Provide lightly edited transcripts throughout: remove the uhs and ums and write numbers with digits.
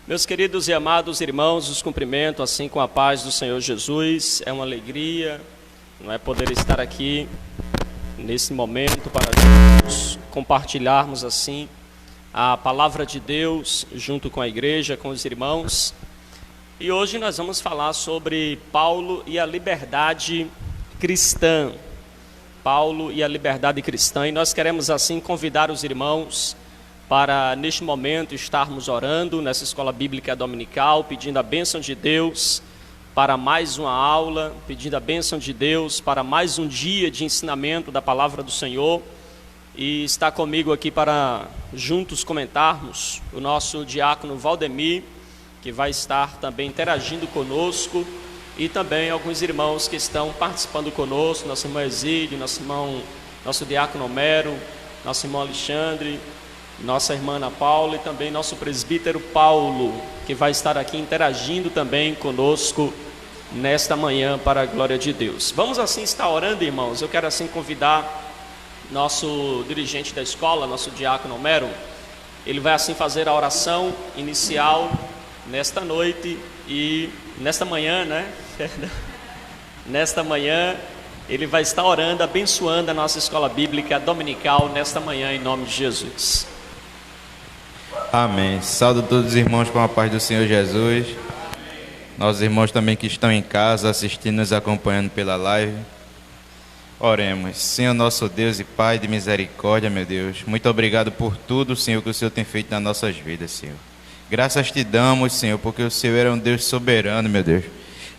Meus queridos e amados irmãos, os cumprimento assim com a paz do Senhor Jesus. É uma alegria, não é, poder estar aqui nesse momento para juntos compartilharmos assim a palavra de Deus junto com a igreja, com os irmãos. E hoje nós vamos falar sobre Paulo e a liberdade cristã. Paulo e a liberdade cristã. E nós queremos assim convidar os irmãos para, neste momento, estarmos orando nessa escola bíblica dominical, pedindo a bênção de Deus para mais uma aula, pedindo a bênção de Deus para mais um dia de ensinamento da palavra do Senhor. E está comigo aqui para juntos comentarmos o nosso diácono Valdemir, que vai estar também interagindo conosco, e também alguns irmãos que estão participando conosco, nosso irmão Exílio, nosso diácono Homero, nosso irmão Alexandre, nossa irmã Ana Paula e também nosso presbítero Paulo, que vai estar aqui interagindo também conosco nesta manhã para a glória de Deus. Vamos assim estar orando, irmãos. Eu quero assim convidar nosso dirigente da escola, nosso diácono Homero. Ele vai assim fazer a oração inicial nesta noite e nesta manhã, né? Nesta manhã ele vai estar orando, abençoando a nossa escola bíblica dominical nesta manhã em nome de Jesus. Amém. Saúdo todos os irmãos com a paz do Senhor Jesus. Nossos irmãos também que estão em casa assistindo, nos acompanhando pela live. Oremos. Senhor nosso Deus e Pai de misericórdia, meu Deus, muito obrigado por tudo, Senhor, que o Senhor tem feito nas nossas vidas, Senhor. Graças te damos, Senhor, porque o Senhor é um Deus soberano, meu Deus.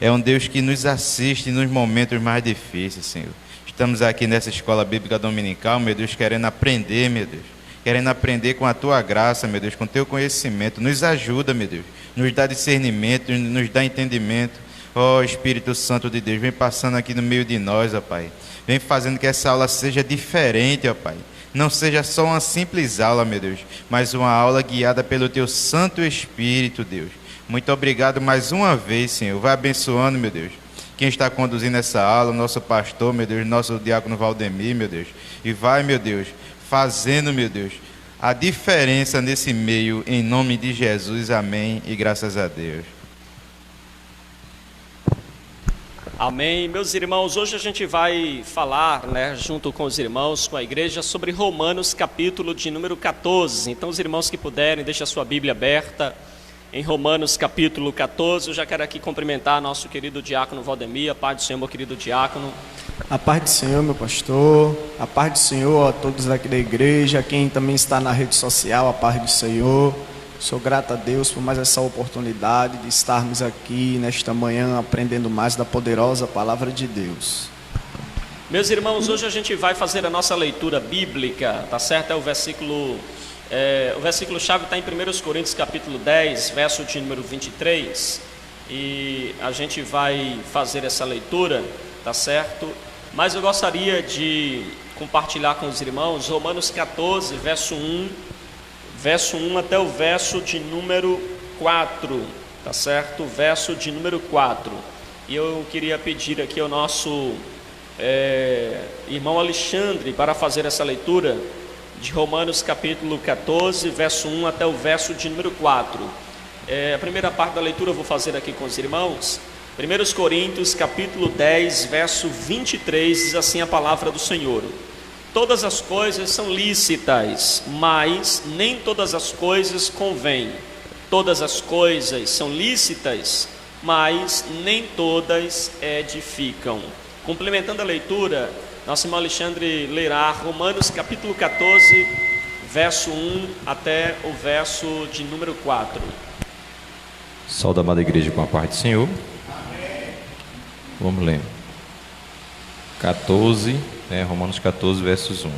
É um Deus que nos assiste nos momentos mais difíceis, Senhor. Estamos aqui nessa escola bíblica dominical, meu Deus, querendo aprender, meu Deus. Querendo aprender com a Tua graça, meu Deus, com o Teu conhecimento. Nos ajuda, meu Deus. Nos dá discernimento, nos dá entendimento. Ó Espírito Santo de Deus, vem passando aqui no meio de nós, ó Pai. Vem fazendo que essa aula seja diferente, ó Pai. Não seja só uma simples aula, meu Deus, mas uma aula guiada pelo Teu Santo Espírito, Deus. Muito obrigado mais uma vez, Senhor. Vai abençoando, meu Deus, quem está conduzindo essa aula, o nosso pastor, meu Deus, nosso diácono Valdemir, meu Deus. E vai, meu Deus, fazendo, meu Deus, a diferença nesse meio, em nome de Jesus, amém, e graças a Deus. Amém. Meus irmãos, hoje a gente vai falar, né, junto com os irmãos, com a igreja, sobre Romanos, capítulo de número 14. Então, os irmãos que puderem, deixem a sua Bíblia aberta em Romanos, capítulo 14. Eu já quero aqui cumprimentar nosso querido diácono Valdemir. A paz do Senhor, meu querido diácono. A paz do Senhor, meu pastor. A paz do Senhor a todos aqui da igreja, quem também está na rede social, a paz do Senhor. Sou grato a Deus por mais essa oportunidade de estarmos aqui nesta manhã aprendendo mais da poderosa palavra de Deus. Meus irmãos, hoje a gente vai fazer a nossa leitura bíblica, tá certo? O versículo-chave está em 1 Coríntios capítulo 10, verso de número 23. E a gente vai fazer essa leitura, tá certo? Mas eu gostaria de compartilhar com os irmãos Romanos 14, verso 1 até o verso de número 4, tá certo? Verso de número 4. E eu queria pedir aqui ao nosso irmão Alexandre para fazer essa leitura de Romanos capítulo 14, verso 1 até o verso de número 4. A primeira parte da leitura eu vou fazer aqui com os irmãos. 1 Coríntios capítulo 10, verso 23, diz assim a palavra do Senhor: todas as coisas são lícitas, mas nem todas as coisas convêm. Todas as coisas são lícitas, mas nem todas edificam. Complementando a leitura, nosso irmão Alexandre lerá Romanos capítulo 14, verso 1 até o verso de número 4. Saúde, amada igreja, com a paz do Senhor. Vamos ler. 14, Romanos 14, versos 1.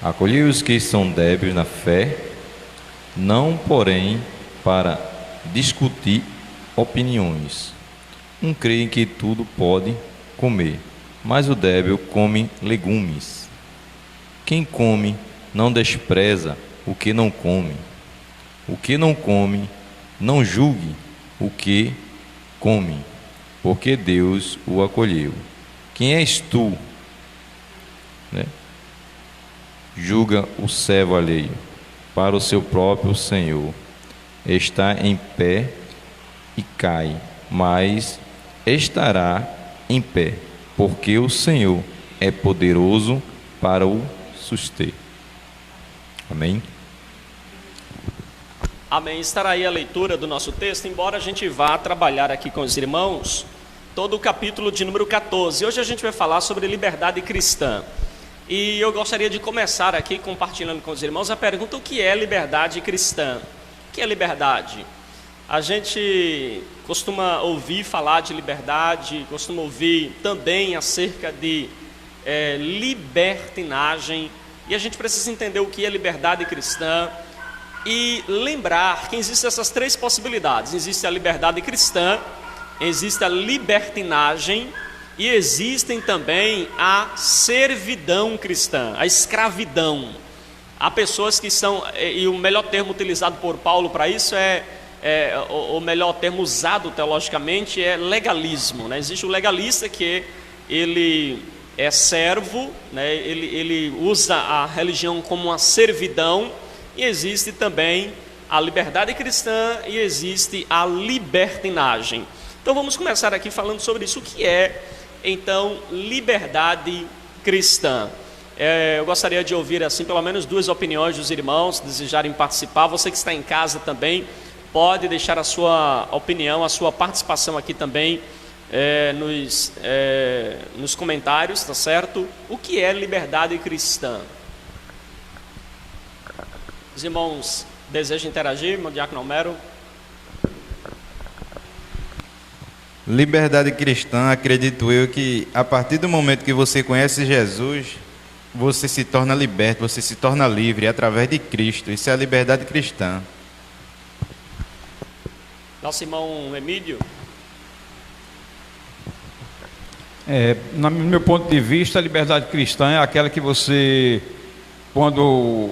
Acolhei os que são débeis na fé, não, porém, para discutir opiniões. Um crê em que tudo pode comer, mas o débil come legumes. Quem come não despreza o que não come. O que não come, não julgue o que come, porque Deus o acolheu. Quem és tu, julga o servo alheio para o seu próprio Senhor. está em pé e cai, mas estará em pé, porque o Senhor é poderoso para o suster. Amém? Amém. Estará aí a leitura do nosso texto, embora a gente vá trabalhar aqui com os irmãos todo o capítulo de número 14. Hoje a gente vai falar sobre liberdade cristã. E eu gostaria de começar aqui compartilhando com os irmãos a pergunta: o que é liberdade cristã? O que é liberdade? A gente costuma ouvir falar de liberdade, costuma ouvir também acerca de libertinagem, e a gente precisa entender o que é liberdade cristã e lembrar que existem essas três possibilidades: existe a liberdade cristã, existe a libertinagem e existem também a servidão cristã, a escravidão. Há pessoas que são, e o melhor termo utilizado por Paulo para isso o melhor termo usado teologicamente é legalismo, né? Existe o legalista, que ele é servo, né? Ele usa a religião como uma servidão, e existe também a liberdade cristã e existe a libertinagem. Então vamos começar aqui falando sobre isso. O que é, então, liberdade cristã? Eu gostaria de ouvir, assim, pelo menos duas opiniões dos irmãos, se desejarem participar. Você que está em casa também pode deixar a sua opinião, a sua participação aqui também nos comentários, tá certo? O que é liberdade cristã? Os irmãos desejam interagir, irmão Diácono Homero? Liberdade cristã, acredito eu que a partir do momento que você conhece Jesus, você se torna liberto, você se torna livre através de Cristo. Isso é a liberdade cristã. Nosso irmão Emílio? No meu ponto de vista, a liberdade cristã é aquela que você, quando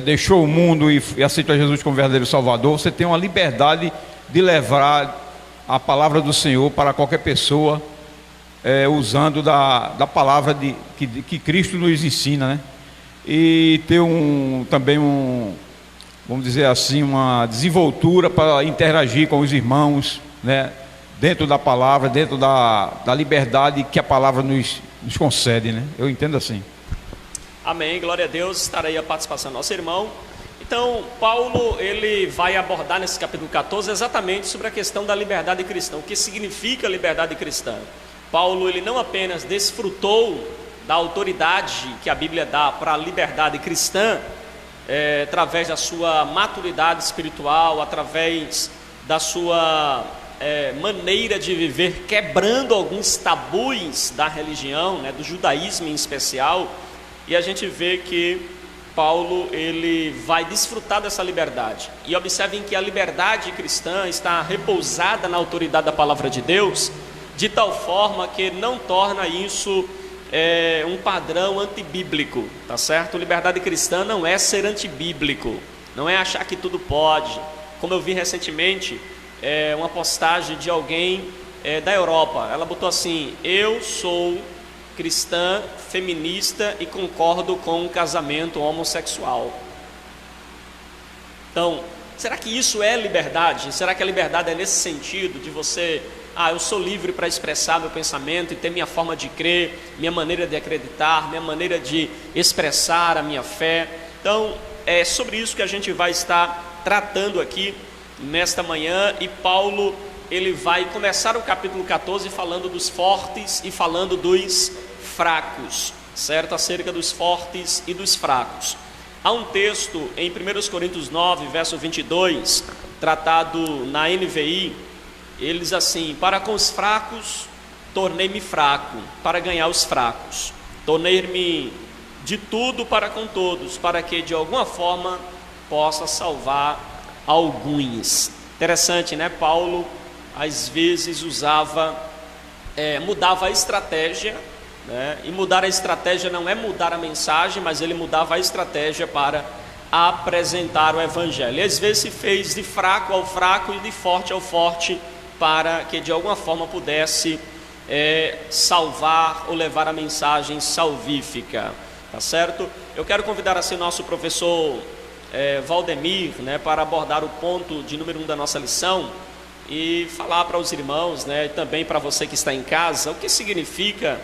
deixou o mundo e aceitou Jesus como verdadeiro Salvador, você tem uma liberdade de levar a palavra do Senhor para qualquer pessoa, usando da palavra que Cristo nos ensina, né? E ter também vamos dizer assim, uma desenvoltura para interagir com os irmãos, né? Dentro da palavra, dentro da liberdade que a palavra nos concede, né? Eu entendo assim. Amém, glória a Deus. Estará aí a participação do nosso irmão. Então, Paulo, ele vai abordar nesse capítulo 14 exatamente sobre a questão da liberdade cristã. O que significa liberdade cristã? Paulo, ele não apenas desfrutou da autoridade que a Bíblia dá para a liberdade cristã, através da sua maturidade espiritual, através da sua maneira de viver, quebrando alguns tabus da religião, né, do judaísmo em especial, e a gente vê que Paulo, ele vai desfrutar dessa liberdade. E observem que a liberdade cristã está repousada na autoridade da palavra de Deus, de tal forma que não torna isso um padrão antibíblico, tá certo? Liberdade cristã não é ser antibíblico, não é achar que tudo pode. Como eu vi recentemente uma postagem de alguém da Europa, ela botou assim: eu sou cristã, feminista e concordo com o casamento homossexual. Então, será que isso é liberdade? Será que a liberdade é nesse sentido de você, eu sou livre para expressar meu pensamento e ter minha forma de crer, minha maneira de acreditar, minha maneira de expressar a minha fé? Então, é sobre isso que a gente vai estar tratando aqui nesta manhã. E Paulo, ele vai começar o capítulo 14 falando dos fortes e falando dos fracos, certo? Acerca dos fortes e dos fracos. Há um texto em 1 Coríntios 9, verso 22, tratado na NVI, ele diz assim: para com os fracos tornei-me fraco, para ganhar os fracos. Tornei-me de tudo para com todos, para que de alguma forma possa salvar alguns. Interessante, né? Paulo às vezes mudava a estratégia, né? E mudar a estratégia não é mudar a mensagem, mas ele mudava a estratégia para apresentar o evangelho. E às vezes se fez de fraco ao fraco e de forte ao forte, para que de alguma forma pudesse salvar ou levar a mensagem salvífica, tá certo? Eu quero convidar assim o nosso professor Valdemir, né, para abordar o ponto de número 1 da nossa lição e falar para os irmãos, né, e também para você que está em casa, o que significa,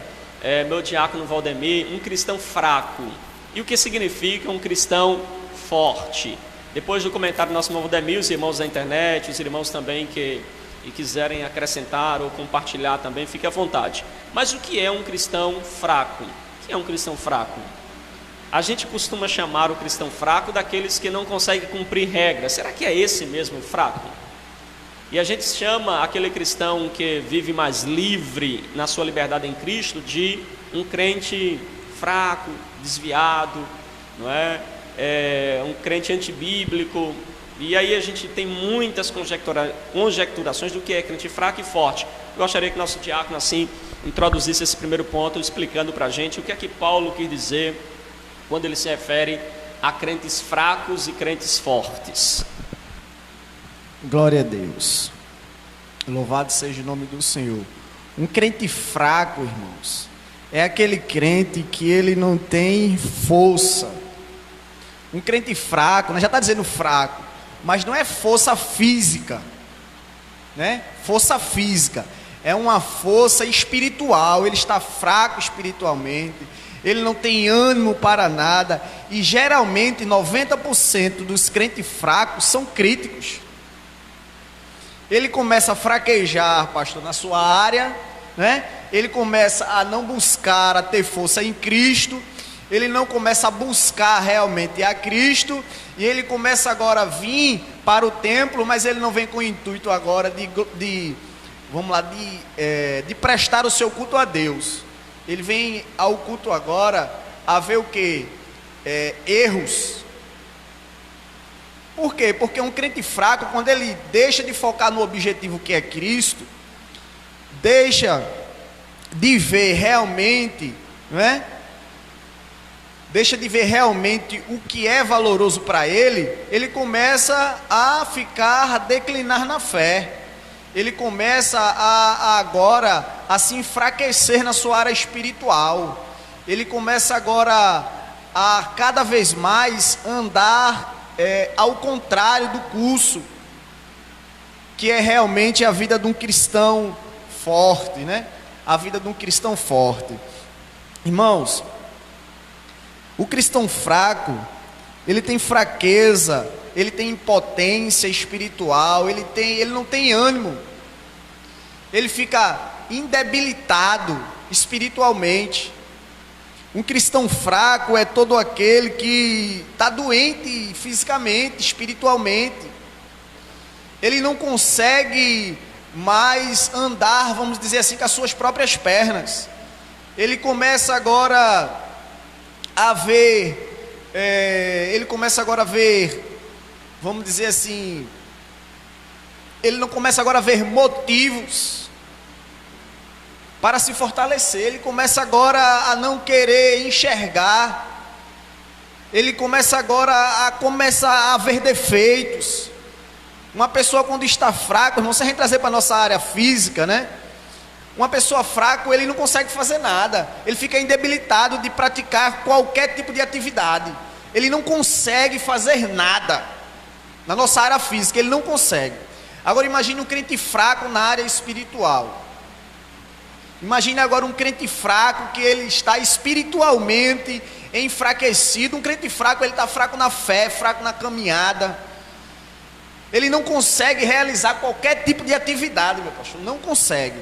meu diácono Valdemir, um cristão fraco e o que significa um cristão forte. Depois do comentário do nosso irmão Valdemir, os irmãos da internet, os irmãos também que quiserem acrescentar ou compartilhar também, fique à vontade. Mas o que é um cristão fraco? O que é um cristão fraco? A gente costuma chamar o cristão fraco daqueles que não conseguem cumprir regras. Será que é esse mesmo fraco? E a gente chama aquele cristão que vive mais livre na sua liberdade em Cristo de um crente fraco, desviado, não é? Um crente antibíblico. E aí a gente tem muitas conjecturações do que é crente fraco e forte. Eu gostaria que nosso diácono assim introduzisse esse primeiro ponto, explicando para a gente o que é que Paulo quis dizer quando ele se refere a crentes fracos e crentes fortes. Glória a Deus. Louvado seja o nome do Senhor. Um crente fraco, irmãos, é aquele crente que ele não tem força. Um crente fraco, já está dizendo fraco, mas não é força física, né? Força física é uma força espiritual. Ele está fraco espiritualmente, ele não tem ânimo para nada. E geralmente 90% dos crentes fracos são críticos. Ele começa a fraquejar, pastor, na sua área, né? Ele começa a não buscar, a ter força em Cristo. Ele não começa a buscar realmente a Cristo, e ele começa agora a vir para o templo, mas ele não vem com o intuito agora de prestar o seu culto a Deus. Ele vem ao culto agora a ver o quê? Erros. Por quê? Porque um crente fraco, quando ele deixa de focar no objetivo que é Cristo, deixa de ver realmente, não é? Deixa de ver realmente o que é valoroso para ele começa a declinar na fé. Ele começa agora a se enfraquecer na sua área espiritual. Ele começa agora a cada vez mais andar ao contrário do curso, que é realmente a vida de um cristão forte, né? A vida de um cristão forte. Irmãos, o cristão fraco, ele tem fraqueza, ele tem impotência espiritual, ele não tem ânimo, ele fica indebilitado espiritualmente. Um cristão fraco é todo aquele que está doente fisicamente, espiritualmente. Ele não consegue mais andar, vamos dizer assim, com as suas próprias pernas. Ele começa agora a ver, vamos dizer assim, ele não começa agora a ver motivos para se fortalecer. Ele começa agora a não querer enxergar. Ele começa agora a ver defeitos. Uma pessoa quando está fraca, irmão, se a gente trazer para a nossa área física, né? Uma pessoa fraca, ele não consegue fazer nada. Ele fica indebilitado de praticar qualquer tipo de atividade. Ele não consegue fazer nada. Na nossa área física, ele não consegue. Agora imagine um crente fraco na área espiritual. Imagine agora um crente fraco que ele está espiritualmente enfraquecido. Um crente fraco, ele está fraco na fé, fraco na caminhada. Ele não consegue realizar qualquer tipo de atividade, meu pastor, não consegue.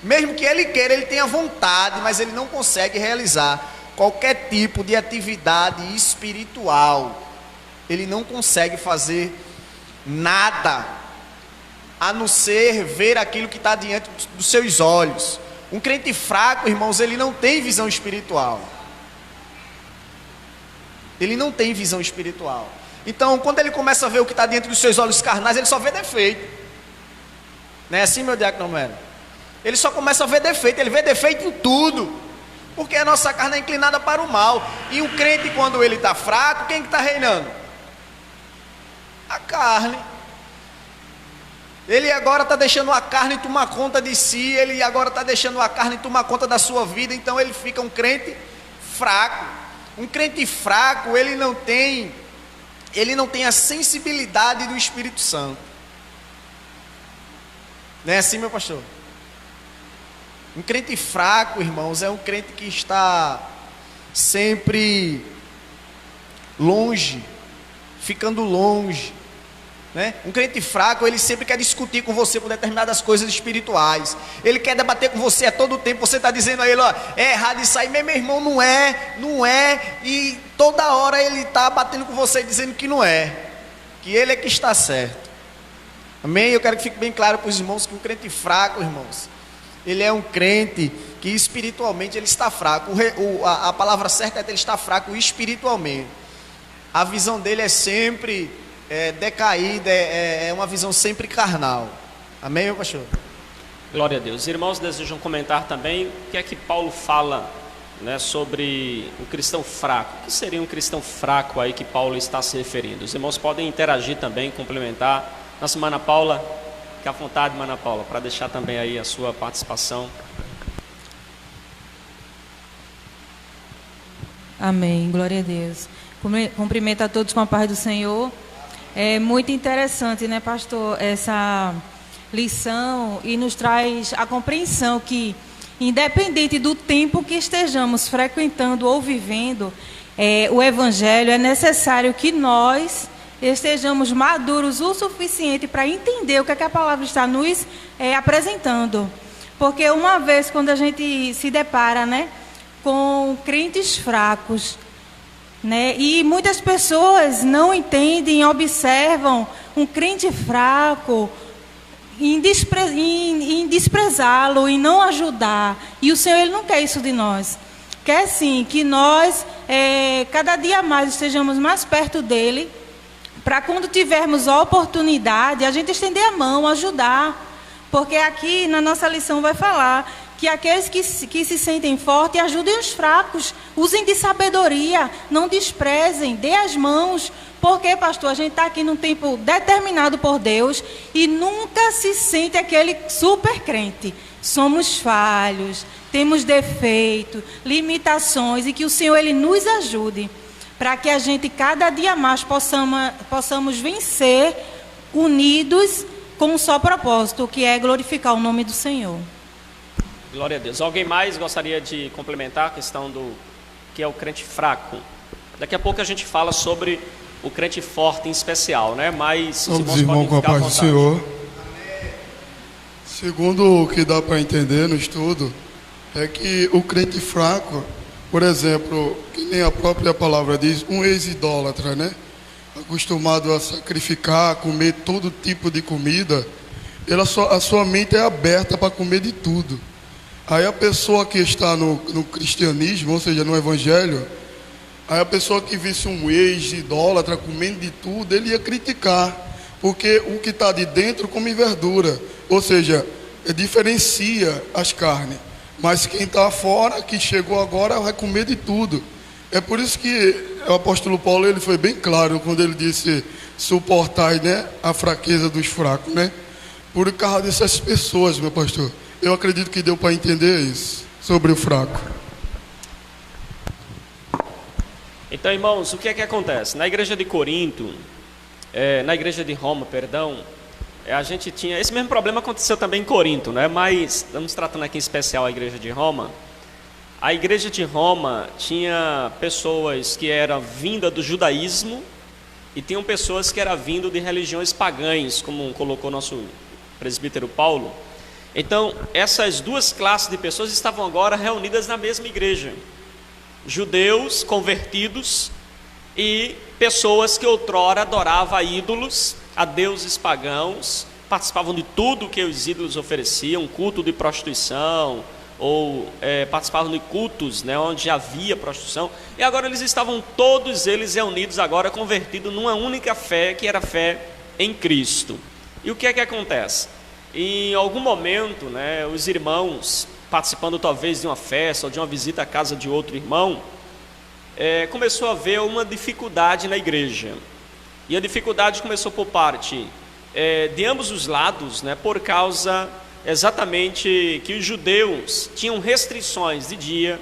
Mesmo que ele queira, ele tenha vontade, mas ele não consegue realizar qualquer tipo de atividade espiritual. Ele não consegue fazer nada, a não ser ver aquilo que está diante dos seus olhos. Um crente fraco, irmãos, ele não tem visão espiritual. Ele não tem visão espiritual. Então, quando ele começa a ver o que está diante dos seus olhos carnais, ele só vê defeito. Não é assim, meu diácono Melo? Ele só começa a ver defeito, ele vê defeito em tudo, porque a nossa carne é inclinada para o mal. E o crente, quando ele está fraco, quem que está reinando? A carne. Ele agora está deixando a carne tomar conta de si, ele agora está deixando a carne tomar conta da sua vida, então ele fica um crente fraco. Um crente fraco, ele não tem ele não tem a sensibilidade do Espírito Santo. Não é assim, meu pastor? Um crente fraco, irmãos, é um crente que está sempre longe, ficando longe, né? Um crente fraco, ele sempre quer discutir com você por determinadas coisas espirituais. Ele quer debater com você a todo tempo. Você está dizendo a ele, ó, é errado isso aí, meu irmão, não é. E toda hora ele está batendo com você dizendo que não é, que ele é que está certo. Amém? Eu quero que fique bem claro para os irmãos que um crente fraco, irmãos, ele é um crente que espiritualmente ele está fraco. A palavra certa é que ele está fraco espiritualmente. A visão dele é sempre decaída, é uma visão sempre carnal. Amém, meu pastor? Glória a Deus. Os irmãos desejam comentar também o que é que Paulo fala, né, sobre o cristão fraco. O que seria um cristão fraco aí que Paulo está se referindo? Os irmãos podem interagir também, complementar. Nossa irmã Ana Paula, fique à vontade, irmã Ana Paula, para deixar também aí a sua participação. Amém, glória a Deus. Cumprimento a todos com a paz do Senhor. É muito interessante, né, pastor, essa lição, e nos traz a compreensão que, independente do tempo que estejamos frequentando ou vivendo o Evangelho, é necessário que nós estejamos maduros o suficiente para entender o que a palavra está nos apresentando. Porque uma vez, quando a gente se depara, né, com crentes fracos, né, e muitas pessoas não entendem, observam um crente fraco, em desprezá-lo, em não ajudar. E o Senhor, Ele não quer isso de nós. Quer sim que nós, cada dia mais, estejamos mais perto dEle, para quando tivermos a oportunidade, a gente estender a mão, ajudar. Porque aqui na nossa lição vai falar que aqueles que se sentem fortes, ajudem os fracos, usem de sabedoria, não desprezem, dê as mãos. Porque, pastor, a gente está aqui num tempo determinado por Deus e nunca se sente aquele super crente. Somos falhos, temos defeito, limitações, e que o Senhor, Ele nos ajude para que a gente cada dia mais possamos vencer unidos com um só propósito, que é glorificar o nome do Senhor. Glória a Deus. Alguém mais gostaria de complementar a questão do que é o crente fraco? Daqui a pouco a gente fala sobre o crente forte em especial, né? Mas os irmãos podem com a ficar à paz do vontade. Senhor. Segundo o que dá para entender no estudo, é que o crente fraco, por exemplo, que nem a própria palavra diz, um ex-idólatra, né? Acostumado a sacrificar, a comer todo tipo de comida, a sua mente é aberta para comer de tudo. Aí a pessoa que está no cristianismo, ou seja, no evangelho, aí a pessoa que visse um ex-idólatra comendo de tudo, ele ia criticar, porque o que está de dentro come verdura, ou seja, diferencia as carnes. Mas quem está fora, que chegou agora, vai comer de tudo. É por isso que o apóstolo Paulo, ele foi bem claro quando ele disse: suportai, né, a fraqueza dos fracos, né? Por causa dessas pessoas, meu pastor. Eu acredito que deu para entender isso sobre o fraco. Então, irmãos, o que é que acontece? Na igreja de Corinto, na igreja de Roma, perdão, a gente tinha... Esse mesmo problema aconteceu também em Corinto, né? Mas estamos tratando aqui em especial a igreja de Roma. A igreja de Roma tinha pessoas que eram vindas do judaísmo e tinham pessoas que eram vindas de religiões pagãs, como colocou nosso presbítero Paulo. Então, essas duas classes de pessoas estavam agora reunidas na mesma igreja. Judeus convertidos e pessoas que outrora adoravam a ídolos, a deuses pagãos, participavam de tudo que os ídolos ofereciam, culto de prostituição, ou participavam de cultos, né, onde havia prostituição, e agora eles estavam todos eles reunidos agora, convertidos numa única fé, que era a fé em Cristo. E o que é que acontece? Em algum momento, né, os irmãos, participando talvez de uma festa ou de uma visita à casa de outro irmão, começou a haver uma dificuldade na igreja. E a dificuldade começou por parte de ambos os lados, né, por causa exatamente que os judeus tinham restrições de dia,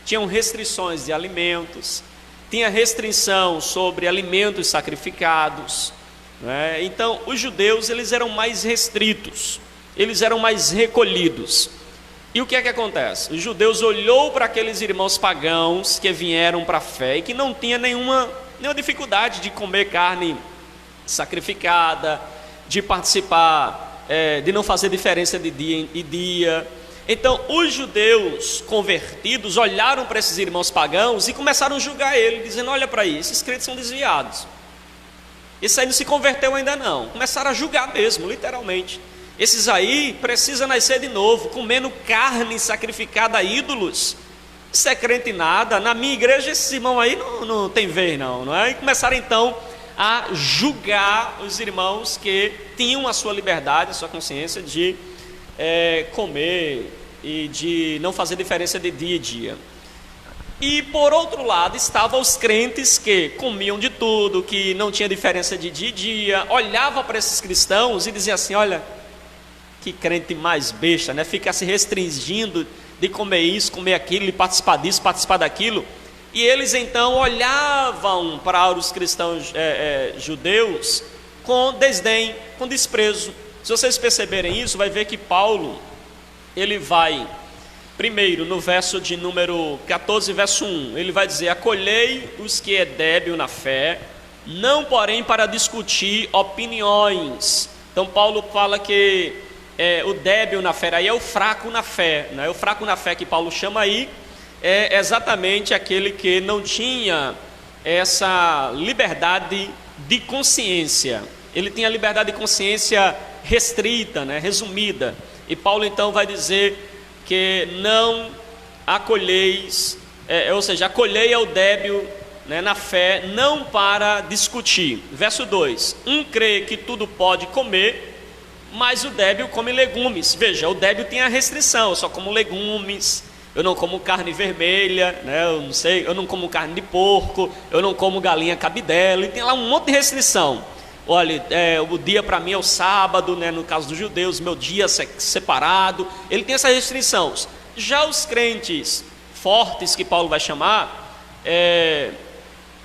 tinham restrições de alimentos, tinha restrição sobre alimentos sacrificados, né? Então, os judeus, eles eram mais restritos, eles eram mais recolhidos. E o que é que acontece? Os judeus olhou para aqueles irmãos pagãos que vieram para a fé e que não tinha nenhuma dificuldade de comer carne sacrificada, de participar, de não fazer diferença de dia em dia. Então, os judeus convertidos olharam para esses irmãos pagãos e começaram a julgar ele, dizendo: olha para aí, esses crentes são desviados. Esse aí não se converteu ainda não. Começaram a julgar mesmo, literalmente. Esses aí precisam nascer de novo, comendo carne sacrificada a ídolos. Isso é crente nada. Na minha igreja, esse irmão aí não tem vez não é? E começaram então a julgar os irmãos que tinham a sua liberdade, a sua consciência de comer e de não fazer diferença de dia a dia. E por outro lado estavam os crentes que comiam de tudo, que não tinha diferença de dia a dia, olhava para esses cristãos e dizia assim: olha, que crente mais besta, né? Fica se restringindo de comer isso, comer aquilo, de participar disso, participar daquilo. E eles então olhavam para os cristãos judeus com desdém, com desprezo. Se vocês perceberem isso, vai ver que Paulo, ele vai, primeiro, no verso de número 14, verso 1, ele vai dizer: acolhei os que é débil na fé, não porém para discutir opiniões. Então Paulo fala que o débil na fé aí é o fraco na fé, né? O fraco na fé que Paulo chama aí é exatamente aquele que não tinha essa liberdade de consciência. Ele tinha a liberdade de consciência restrita, né? Resumida. E Paulo então vai dizer que não acolheis, ou seja, acolhei ao débil, né, na fé, não para discutir. Verso 2: um crê que tudo pode comer, mas o débil come legumes. Veja, o débil tem a restrição: eu só como legumes, eu não como carne vermelha, né, eu não como carne de porco, eu não como galinha cabidela, e tem lá um monte de restrição. Olha, o dia para mim é o sábado, né, no caso dos judeus, meu dia separado. Ele tem essas restrições. Já os crentes fortes, que Paulo vai chamar,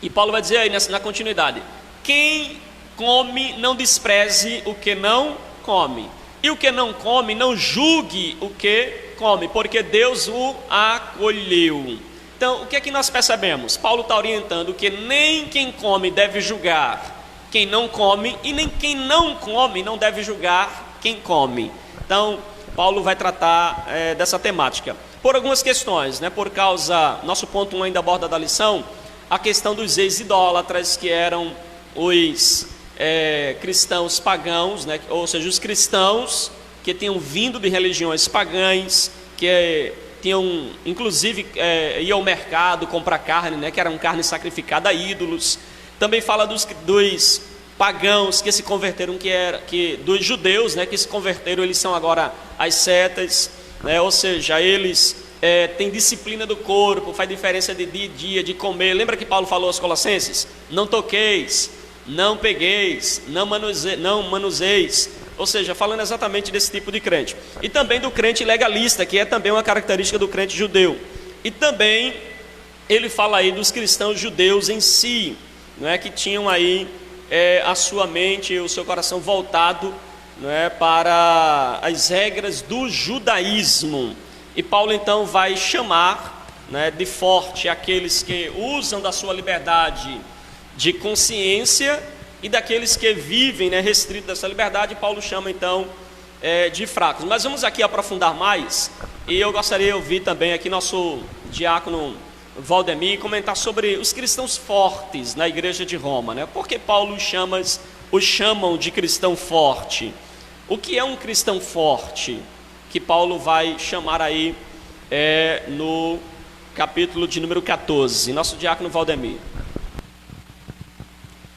e Paulo vai dizer aí na continuidade: quem come não despreze o que não come, e o que não come não julgue o que come, porque Deus o acolheu. Então, o que é que nós percebemos? Paulo está orientando que nem quem come deve julgar quem não come, e nem quem não come não deve julgar quem come. Então, Paulo vai tratar dessa temática por algumas questões, né? Por causa, nosso ponto 1 ainda aborda da lição, a questão dos ex-idólatras, que eram os cristãos pagãos, né? Ou seja, os cristãos que tinham vindo de religiões pagãs, que tinham, inclusive, iam ao mercado comprar carne, né? Que eram carne sacrificada a ídolos. Também fala dos pagãos que se converteram, dos judeus, né, que se converteram, eles são agora ascetas, né, ou seja, eles têm disciplina do corpo, faz diferença de dia a dia, de comer. Lembra que Paulo falou aos Colossenses: não toqueis, não pegueis, não manuseis. Ou seja, falando exatamente desse tipo de crente. E também do crente legalista, que é também uma característica do crente judeu. E também ele fala aí dos cristãos judeus em si, não é, que tinham aí a sua mente, o seu coração voltado, não é, para as regras do judaísmo. E Paulo então vai chamar, né, de forte aqueles que usam da sua liberdade de consciência e daqueles que vivem, né, restritos dessa liberdade. Paulo chama então de fracos. Mas vamos aqui aprofundar mais, e eu gostaria de ouvir também aqui nosso diácono Valdemir comentar sobre os cristãos fortes na igreja de Roma, né? Por que Paulo os chamam de cristão forte? O que é um cristão forte? Que Paulo vai chamar aí no capítulo de número 14. Nosso diácono Valdemir.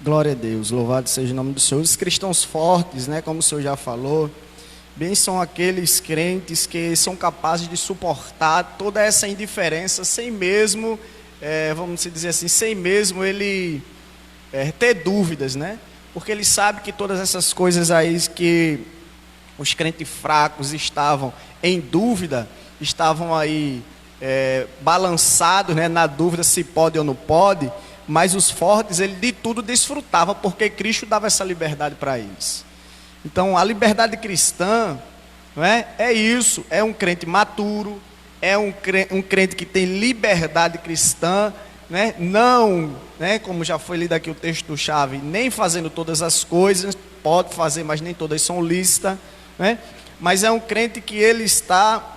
Glória a Deus, louvado seja o nome do Senhor. Os cristãos fortes, né, como o Senhor já falou, bem são aqueles crentes que são capazes de suportar toda essa indiferença sem mesmo, vamos dizer assim, sem mesmo ele ter dúvidas, né? Porque ele sabe que todas essas coisas aí que os crentes fracos estavam em dúvida, estavam aí balançados, né, na dúvida se pode ou não pode, mas os fortes, ele de tudo desfrutava, porque Cristo dava essa liberdade para eles. Então, a liberdade cristã, não é? É isso, é um crente maturo, é um crente que tem liberdade cristã, né? Não, né, como já foi lido aqui o texto do chave, nem fazendo todas as coisas, pode fazer, mas nem todas são lícitas, né? Mas é um crente que ele está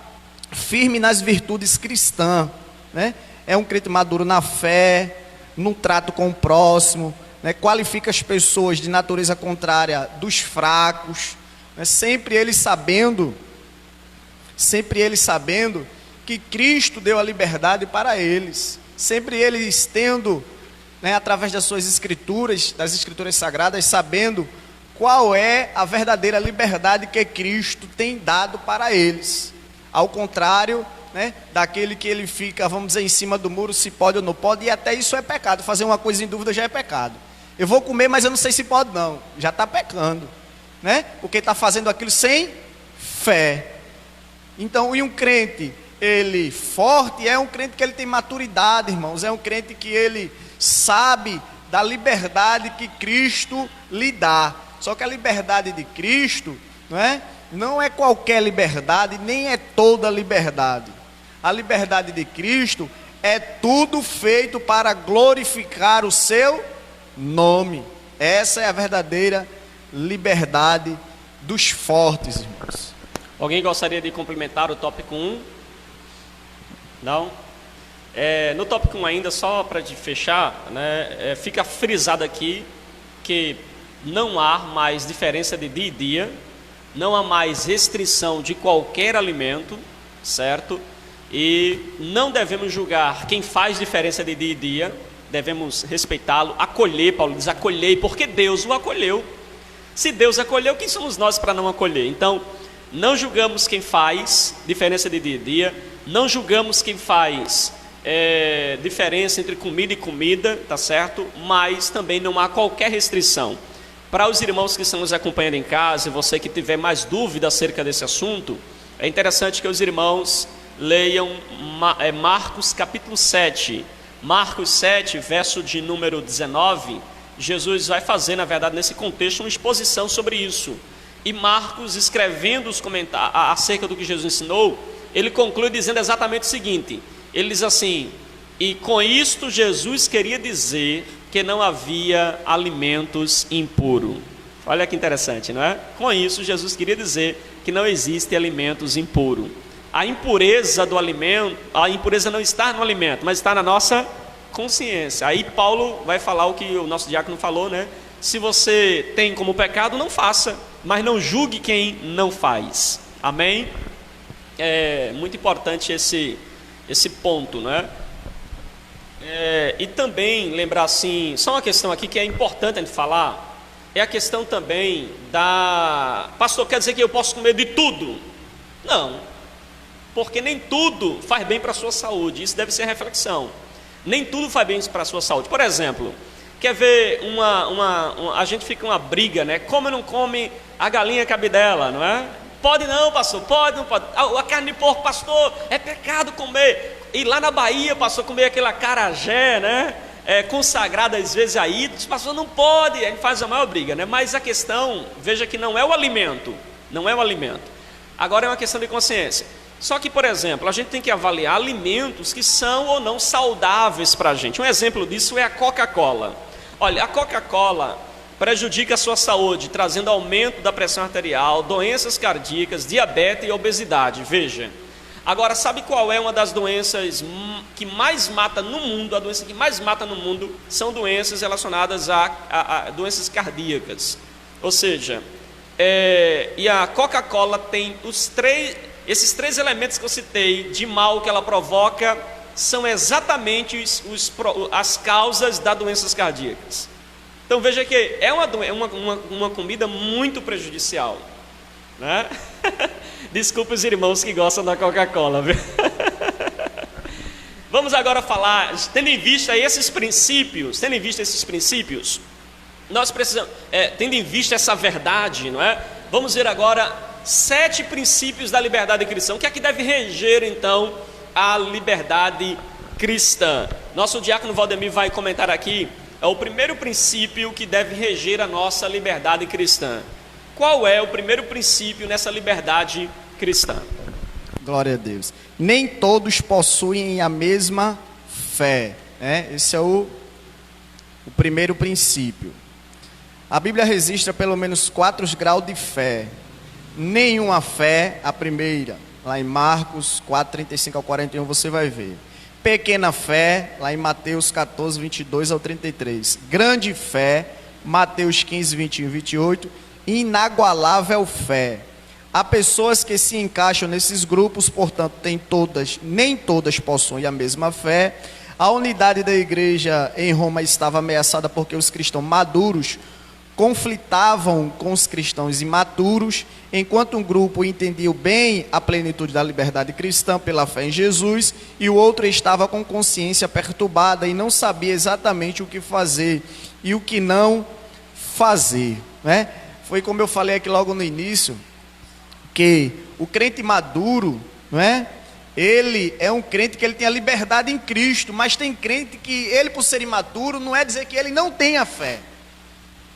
firme nas virtudes cristãs, né? É um crente maduro na fé, no trato com o próximo, né? Qualifica as pessoas de natureza contrária dos fracos, né? Sempre ele sabendo que Cristo deu a liberdade para eles, sempre eles tendo, né, através das suas escrituras, das escrituras sagradas, sabendo qual é a verdadeira liberdade que Cristo tem dado para eles, ao contrário, né, daquele que ele fica, vamos dizer, em cima do muro, se pode ou não pode, e até isso é pecado, fazer uma coisa em dúvida já é pecado. Eu vou comer, mas eu não sei se pode não, já está pecando, né, porque está fazendo aquilo sem fé. Então, e um crente, ele forte, é um crente que ele tem maturidade, irmãos, é um crente que ele sabe da liberdade que Cristo lhe dá. Só que a liberdade de Cristo, não é qualquer liberdade, nem é toda liberdade. A liberdade de Cristo é tudo feito para glorificar o seu nome. Essa é a verdadeira liberdade dos fortes, irmãos. Alguém gostaria de complementar o tópico 1? Não? No tópico 1 ainda, só para fechar, né, fica frisado aqui que não há mais diferença de dia e dia, não há mais restrição de qualquer alimento, certo? E não devemos julgar quem faz diferença de dia e dia, devemos respeitá-lo, acolher, Paulo diz, acolhei, porque Deus o acolheu. Se Deus acolheu, quem somos nós para não acolher? Então, não julgamos quem faz diferença de dia e dia, não julgamos quem faz diferença entre comida e comida, tá certo? Mas também não há qualquer restrição. Para os irmãos que estão nos acompanhando em casa, e você que tiver mais dúvida acerca desse assunto, é interessante que os irmãos leiam Marcos capítulo 7. Marcos 7, verso de número 19, Jesus vai fazer, na verdade, nesse contexto, uma exposição sobre isso. E Marcos, escrevendo os comentários acerca do que Jesus ensinou, ele conclui dizendo exatamente o seguinte, ele diz assim, e com isto Jesus queria dizer que não havia alimentos impuros. Olha que interessante, não é? Com isso, Jesus queria dizer que não existe alimentos impuros. A impureza do alimento, a impureza não está no alimento, mas está na nossa consciência. Aí Paulo vai falar o que o nosso diácono falou, né? Se você tem como pecado, não faça, mas não julgue quem não faz. Amém? É muito importante esse ponto, não é? E também lembrar assim, só uma questão aqui que é importante a gente falar, é a questão também da... Pastor, quer dizer que eu posso comer de tudo? Não, porque nem tudo faz bem para a sua saúde, isso deve ser reflexão. Nem tudo faz bem para a sua saúde. Por exemplo, quer ver a gente fica uma briga, né? Come ou não come a galinha cabidela, não é? Pode não, pastor, pode, não pode. A carne de porco, pastor, é pecado comer. E lá na Bahia, pastor, comer aquele acarajé, né? Consagrado às vezes a ídolos, pastor, não pode. Ele faz a maior briga, né? Mas a questão, veja que não é o alimento, não é o alimento. Agora é uma questão de consciência. Só que, por exemplo, a gente tem que avaliar alimentos que são ou não saudáveis para a gente. Um exemplo disso é a Coca-Cola. Olha, a Coca-Cola prejudica a sua saúde, trazendo aumento da pressão arterial, doenças cardíacas, diabetes e obesidade. Veja. Agora, sabe qual é uma das doenças que mais mata no mundo? A doença que mais mata no mundo são doenças relacionadas a doenças cardíacas. Ou seja, e a Coca-Cola tem esses três elementos que eu citei de mal que ela provoca, são exatamente as causas das doenças cardíacas. Então veja que é uma comida muito prejudicial, né? Desculpe os irmãos que gostam da Coca-Cola, viu? Vamos agora falar, tendo em vista esses princípios, nós precisamos, tendo em vista essa verdade, não é? Vamos ver agora 7 princípios da liberdade cristã. O que é que deve reger então a liberdade cristã. Nosso diácono Valdemir vai comentar aqui, é o primeiro princípio que deve reger a nossa liberdade cristã. Qual é o primeiro princípio nessa liberdade cristã? Glória a Deus. Nem todos possuem a mesma fé, né? Esse é o primeiro princípio. A Bíblia registra pelo menos 4 graus de fé. Nenhuma fé, a primeira, lá em Marcos 4, 35 ao 41, você vai ver. Pequena fé, lá em Mateus 14, 22 ao 33. Grande fé, Mateus 15, 21 e 28. Inagualável fé. Há pessoas que se encaixam nesses grupos, portanto, nem todas possuem a mesma fé. A unidade da igreja em Roma estava ameaçada porque os cristãos maduros conflitavam com os cristãos imaturos, enquanto um grupo entendia bem a plenitude da liberdade cristã pela fé em Jesus, e o outro estava com consciência perturbada e não sabia exatamente o que fazer e o que não fazer, né? Foi como eu falei aqui logo no início, que o crente maduro, não é? Ele é um crente que ele tem a liberdade em Cristo, mas tem crente que ele, por ser imaturo, não é dizer que ele não tem a fé.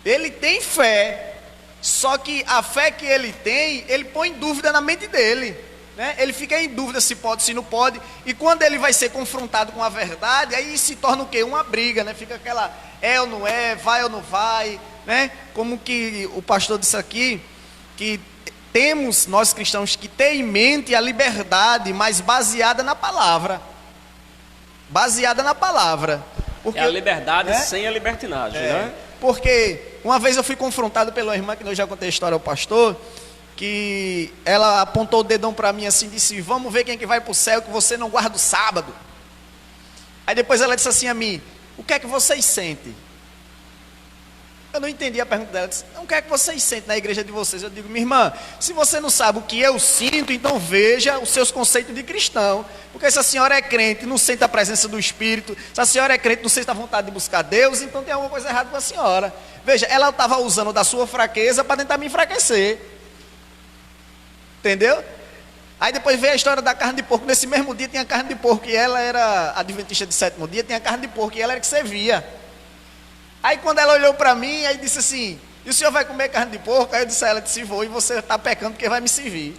Ele tem fé, só que a fé que ele tem, ele põe em dúvida na mente dele, né? Ele fica em dúvida se pode, se não pode, e quando ele vai ser confrontado com a verdade, aí se torna o quê? Uma briga, né? Fica aquela é ou não é, vai ou não vai, né? Como que o pastor disse aqui, que temos nós cristãos que ter em mente a liberdade, mas baseada na palavra. Baseada na palavra. Porque, é a liberdade, né? Sem a libertinagem, né? Porque uma vez eu fui confrontado pela irmã, que eu já contei a história ao pastor, que ela apontou o dedão para mim assim, disse, vamos ver quem é que vai para o céu, que você não guarda o sábado. Aí depois ela disse assim a mim, o que é que vocês sentem? Eu não entendi a pergunta dela. Ela disse, o que é que vocês sentem na igreja de vocês? Eu digo, minha irmã, se você não sabe o que eu sinto, então veja os seus conceitos de cristão. Porque se a senhora é crente, não sente a presença do Espírito, se a senhora é crente, não sente a vontade de buscar Deus, então tem alguma coisa errada com a senhora. Veja, ela estava usando da sua fraqueza para tentar me enfraquecer. Entendeu? Aí depois veio a história da carne de porco. Nesse mesmo dia tinha carne de porco, e ela era adventista de 7º dia, tinha carne de porco, e ela era que servia. Aí quando ela olhou para mim, aí disse assim, e o senhor vai comer carne de porco? Aí eu disse a ela, disse, vou, e você está pecando porque vai me servir.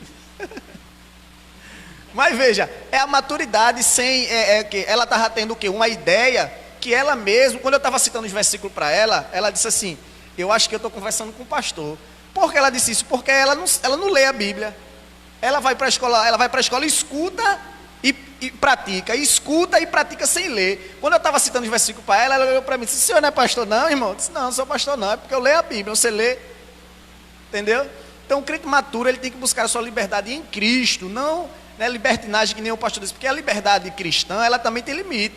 Mas veja, é a maturidade sem, que ela estava tendo o quê? Uma ideia que ela mesma, quando eu estava citando os versículos para ela, ela disse assim, eu acho que eu estou conversando com o pastor. Por que ela disse isso? Porque ela não lê a Bíblia. Ela vai para a escola, escuta e pratica, escuta e pratica sem ler. Quando eu estava citando os versículos para ela olhou para mim e disse, o senhor não é pastor não, irmão? Eu disse, não sou pastor não, é porque eu leio a Bíblia, você lê, entendeu? Então o crente maturo, ele tem que buscar a sua liberdade em Cristo, não libertinagem que nem o pastor disse, porque a liberdade cristã, ela também tem limite,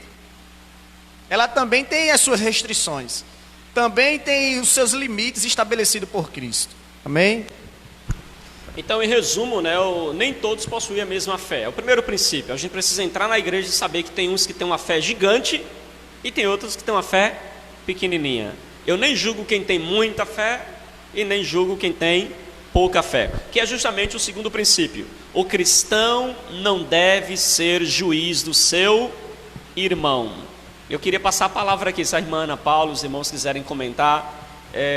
ela também tem as suas restrições, também tem os seus limites estabelecidos por Cristo, amém? Então, em resumo, nem todos possuem a mesma fé. É o primeiro princípio. A gente precisa entrar na igreja e saber que tem uns que têm uma fé gigante e tem outros que têm uma fé pequenininha. Eu nem julgo quem tem muita fé e nem julgo quem tem pouca fé, que é justamente o segundo princípio. O cristão não deve ser juiz do seu irmão. Eu queria passar a palavra aqui, se a irmã Ana Paula, os irmãos quiserem comentar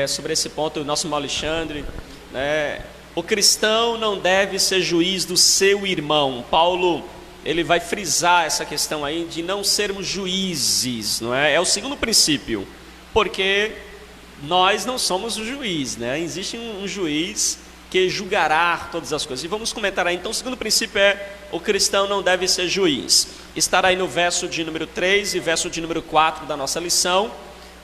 sobre esse ponto, o nosso irmão Alexandre, né? O cristão não deve ser juiz do seu irmão. Paulo, ele vai frisar essa questão aí de não sermos juízes, não é? É o segundo princípio, porque nós não somos o juiz, né? Existe um juiz que julgará todas as coisas. E vamos comentar aí, então o segundo princípio é, o cristão não deve ser juiz. Estará aí no verso de número 3 e verso de número 4 da nossa lição,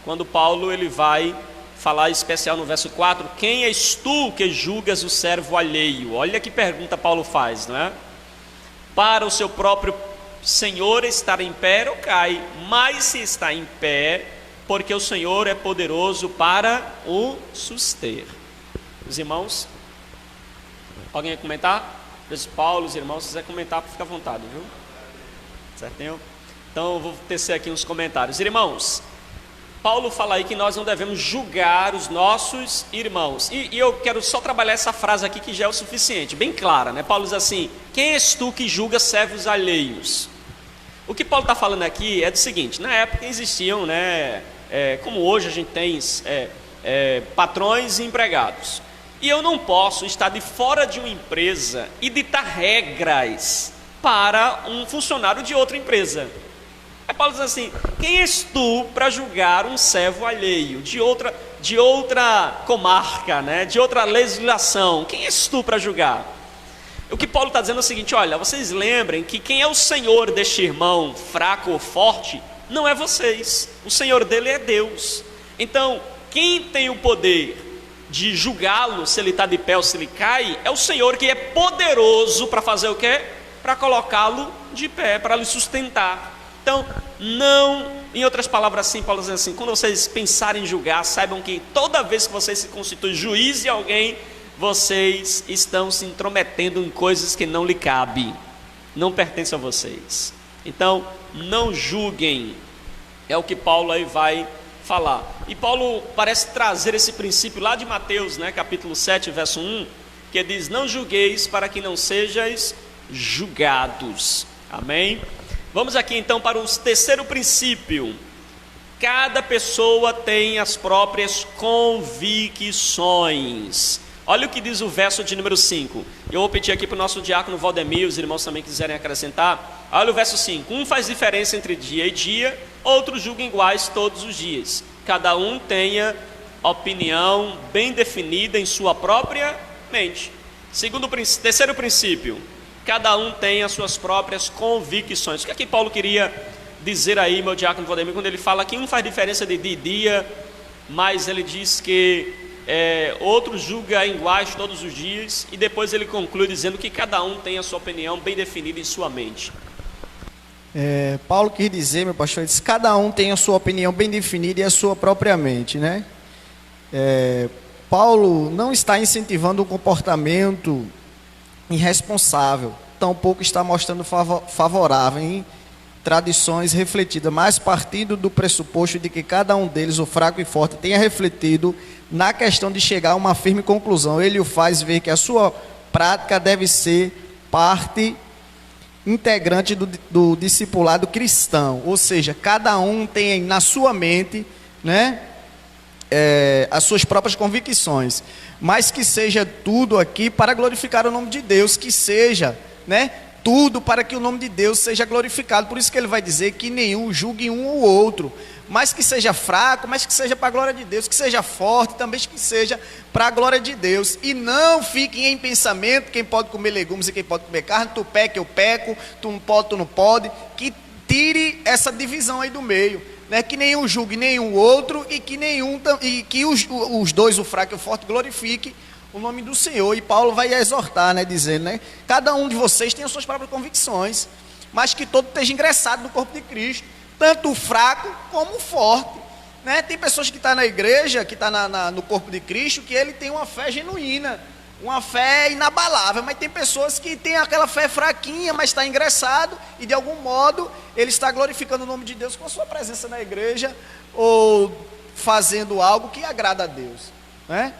quando Paulo, ele vai falar especial no verso 4, quem és tu que julgas o servo alheio? Olha que pergunta Paulo faz, não é? Para o seu próprio Senhor estar em pé ou cai, mas se está em pé, porque o Senhor é poderoso para o suster. Os irmãos, alguém quer comentar? Paulo, os irmãos, se quiser comentar, fica à vontade, viu? Certinho? Então eu vou tecer aqui uns comentários. Irmãos, Paulo fala aí que nós não devemos julgar os nossos irmãos. E eu quero só trabalhar essa frase aqui que já é o suficiente, bem clara, né? Paulo diz assim, quem és tu que julga servos alheios? O que Paulo está falando aqui é do seguinte: na época existiam, né, como hoje a gente tem patrões e empregados. E eu não posso estar de fora de uma empresa e ditar regras para um funcionário de outra empresa. Aí Paulo diz assim: quem és tu para julgar um servo alheio, de outra comarca, né, de outra legislação? Quem és tu para julgar? O que Paulo está dizendo é o seguinte: olha, vocês lembrem que quem é o senhor deste irmão, fraco ou forte, não é vocês. O senhor dele é Deus. Então, quem tem o poder de julgá-lo, se ele está de pé ou se ele cai, é o Senhor, que é poderoso para fazer o quê? Para colocá-lo de pé, para lhe sustentar. Então, não, em outras palavras assim, Paulo diz assim: quando vocês pensarem em julgar, saibam que toda vez que vocês se constituem juiz de alguém, vocês estão se intrometendo em coisas que não lhe cabem, não pertencem a vocês. Então, não julguem, é o que Paulo aí vai falar. E Paulo parece trazer esse princípio lá de Mateus, né, capítulo 7, verso 1, que diz: não julgueis para que não sejais julgados. Amém? Vamos aqui então para o terceiro princípio. Cada pessoa tem as próprias convicções. Olha o que diz o verso de número 5. Eu vou pedir aqui para o nosso diácono Valdemir, os irmãos também quiserem acrescentar. Olha o verso 5. Um faz diferença entre dia e dia, outro julga iguais todos os dias. Cada um tenha opinião bem definida em sua própria mente. Terceiro princípio. Cada um tem as suas próprias convicções. O que é que Paulo queria dizer aí, meu diácono Valdemir, quando ele fala que um faz diferença de dia e dia, mas ele diz que outro julga iguais todos os dias, e depois ele conclui dizendo que cada um tem a sua opinião bem definida em sua mente. Paulo quis dizer, meu pastor, ele disse: cada um tem a sua opinião bem definida e a sua própria mente, né? Paulo não está incentivando um comportamento irresponsável, tampouco está mostrando favorável em tradições refletidas, mas partindo do pressuposto de que cada um deles, o fraco e forte, tenha refletido na questão de chegar a uma firme conclusão. Ele o faz ver que a sua prática deve ser parte integrante do discipulado cristão, ou seja, cada um tem na sua mente, né, as suas próprias convicções, mas que seja tudo aqui para glorificar o nome de Deus, que seja, né, tudo para que o nome de Deus seja glorificado. Por isso que ele vai dizer que nenhum julgue um ou outro, mas que seja fraco, mas que seja para a glória de Deus, que seja forte, também que seja para a glória de Deus. E não fiquem em pensamento: quem pode comer legumes e quem pode comer carne, tu peca, eu peco, tu não pode. Que tire essa divisão aí do meio, né? Que nenhum julgue nenhum outro, e que os dois, o fraco e o forte, glorifique o nome do Senhor. E Paulo vai exortar, né, dizendo, né, cada um de vocês tem as suas próprias convicções, mas que todo esteja ingressado no corpo de Cristo, tanto o fraco como o forte, né? Tem pessoas que estão na igreja, que estão no corpo de Cristo, que ele tem uma fé genuína, uma fé inabalável, mas tem pessoas que têm aquela fé fraquinha, mas está ingressado, e de algum modo ele está glorificando o nome de Deus com a sua presença na igreja, ou fazendo algo que agrada a Deus, né?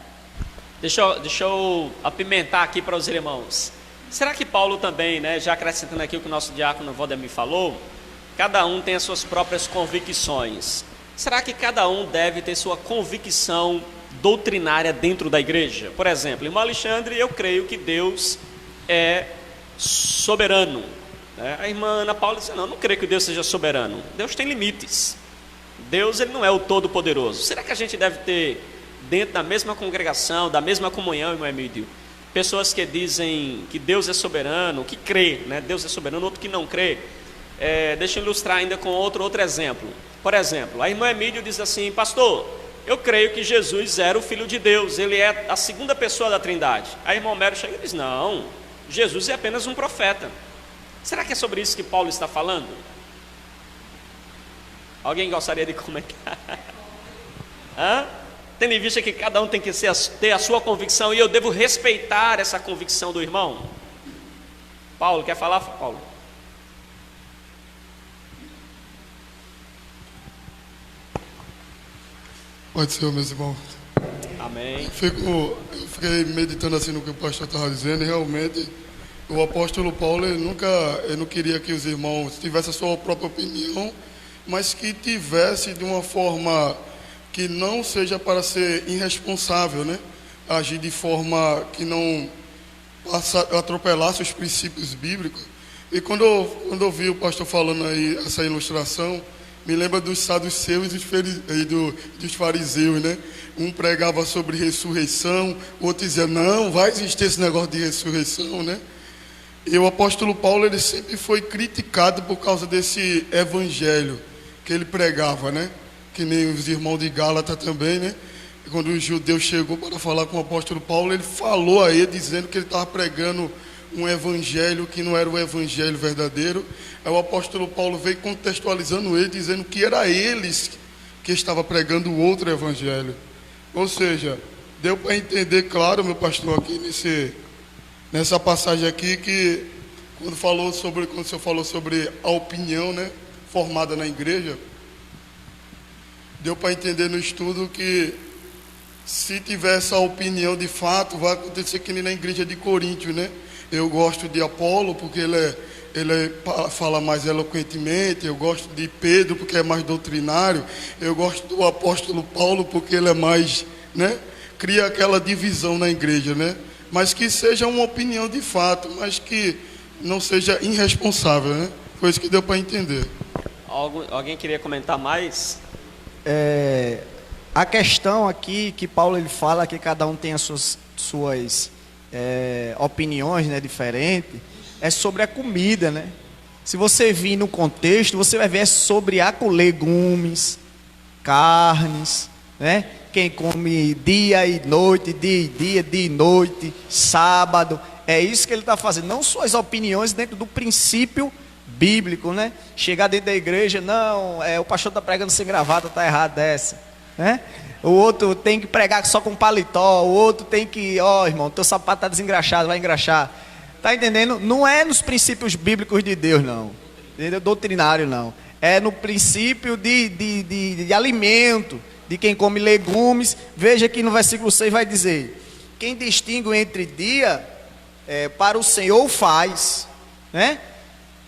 Deixa eu apimentar aqui para os irmãos. Será que Paulo também, né, já acrescentando aqui o que o nosso diácono Valdemir falou, cada um tem as suas próprias convicções. Será que cada um deve ter sua convicção doutrinária dentro da igreja? Por exemplo, irmão Alexandre, eu creio que Deus é soberano, né? A irmã Ana Paula disse: não creio que Deus seja soberano. Deus tem limites. Deus, ele não é o todo-poderoso. Será que a gente deve ter, dentro da mesma congregação, da mesma comunhão, irmão Emílio, pessoas que dizem que Deus é soberano, que crê, né? Deus é soberano, outro que não crê? Deixa eu ilustrar ainda com outro exemplo. Por exemplo, a irmã Emílio diz assim: pastor, eu creio que Jesus era o Filho de Deus, ele é a segunda pessoa da Trindade. A irmã Homero chega e diz: não, Jesus é apenas um profeta. Será que é sobre isso que Paulo está falando? Alguém gostaria de comentar? Tendo em vista que cada um tem que ter a sua convicção, e eu devo respeitar essa convicção do irmão. Paulo, quer falar, Paulo? Pode ser, meus irmãos. Amém. Eu fiquei meditando assim no que o pastor estava dizendo, e realmente o apóstolo Paulo, ele não queria que os irmãos tivessem a sua própria opinião, mas que tivesse de uma forma que não seja para ser irresponsável, né? Agir de forma que não atropelasse os princípios bíblicos. E quando eu vi o pastor falando aí essa ilustração, me lembra dos saduceus e dos fariseus, né? Um pregava sobre ressurreição, o outro dizia, não, vai existir esse negócio de ressurreição, né? E o apóstolo Paulo, ele sempre foi criticado por causa desse evangelho que ele pregava, né? Que nem os irmãos de Gálatas também, né? E quando o judeu chegou para falar com o apóstolo Paulo, ele falou a ele, dizendo que ele estava pregando um evangelho que não era o evangelho verdadeiro. Aí o apóstolo Paulo veio contextualizando ele, dizendo que era eles que estava pregando o outro evangelho. Ou seja, deu para entender, claro, meu pastor, aqui nessa passagem aqui, que quando o senhor falou sobre a opinião, né, formada na igreja, deu para entender no estudo que se tiver essa opinião de fato, vai acontecer que nem na igreja de Coríntio, né? Eu gosto de Apolo porque ele fala mais eloquentemente, eu gosto de Pedro porque é mais doutrinário, eu gosto do apóstolo Paulo porque ele é mais, né? Cria aquela divisão na igreja, né? Mas que seja uma opinião de fato, mas que não seja irresponsável, né? Foi isso que deu para entender. Alguém queria comentar mais? A questão aqui que Paulo ele fala que cada um tem as suas opiniões, né, diferentes, é sobre a comida, né? Se você vir no contexto, você vai ver sobre legumes, carnes, né? Quem come dia e noite, dia e noite, sábado, é isso que ele está fazendo, não suas opiniões dentro do princípio bíblico, né? Chegar dentro da igreja, não, o pastor está pregando sem gravata, está errado dessa, né? O outro tem que pregar só com paletó, o outro tem que, irmão, teu sapato está desengraxado, vai engraxar. Tá entendendo? Não é nos princípios bíblicos de Deus, não. Entendeu? Doutrinário, não. É no princípio de alimento, de quem come legumes. Veja que no versículo 6 vai dizer, quem distingue entre dia, para o Senhor faz, né?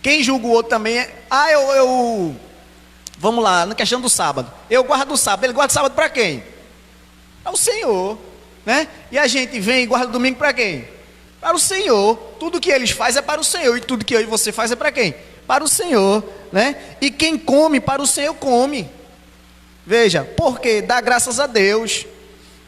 Quem julga o outro também vamos lá, na questão do sábado. Eu guardo o sábado. Ele guarda o sábado para quem? Para o Senhor, né? E a gente vem e guarda o domingo para quem? Para o Senhor. Tudo que eles fazem é para o Senhor. E tudo que eu e você faz é para quem? Para o Senhor, né? E quem come para o Senhor come. Veja, porque dá graças a Deus.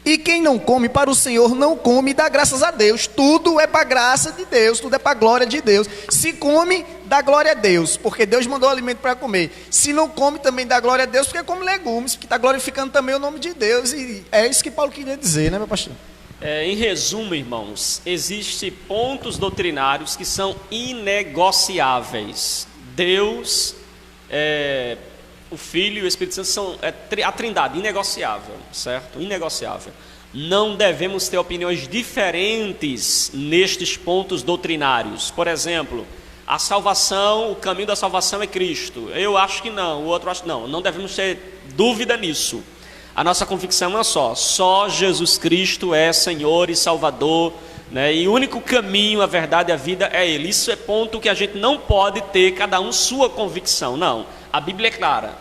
E quem não come para o Senhor não come e dá graças a Deus. Tudo é para a graça de Deus, tudo é para a glória de Deus. Se come, dá glória a Deus, porque Deus mandou o alimento para comer. Se não come, também dá glória a Deus, porque come legumes, porque está glorificando também o nome de Deus. E é isso que Paulo queria dizer, né, meu pastor? Em resumo, irmãos, existem pontos doutrinários que são inegociáveis. Deus, o Filho e o Espírito Santo são a trindade, inegociável, certo? Inegociável. Não devemos ter opiniões diferentes nestes pontos doutrinários. Por exemplo, a salvação, o caminho da salvação é Cristo. Eu acho que não, o outro acha que não. Não devemos ter dúvida nisso. A nossa convicção é só Jesus Cristo é Senhor e Salvador, né? E o único caminho, a verdade e a vida é Ele. Isso é ponto que a gente não pode ter, cada um sua convicção, não. A Bíblia é clara,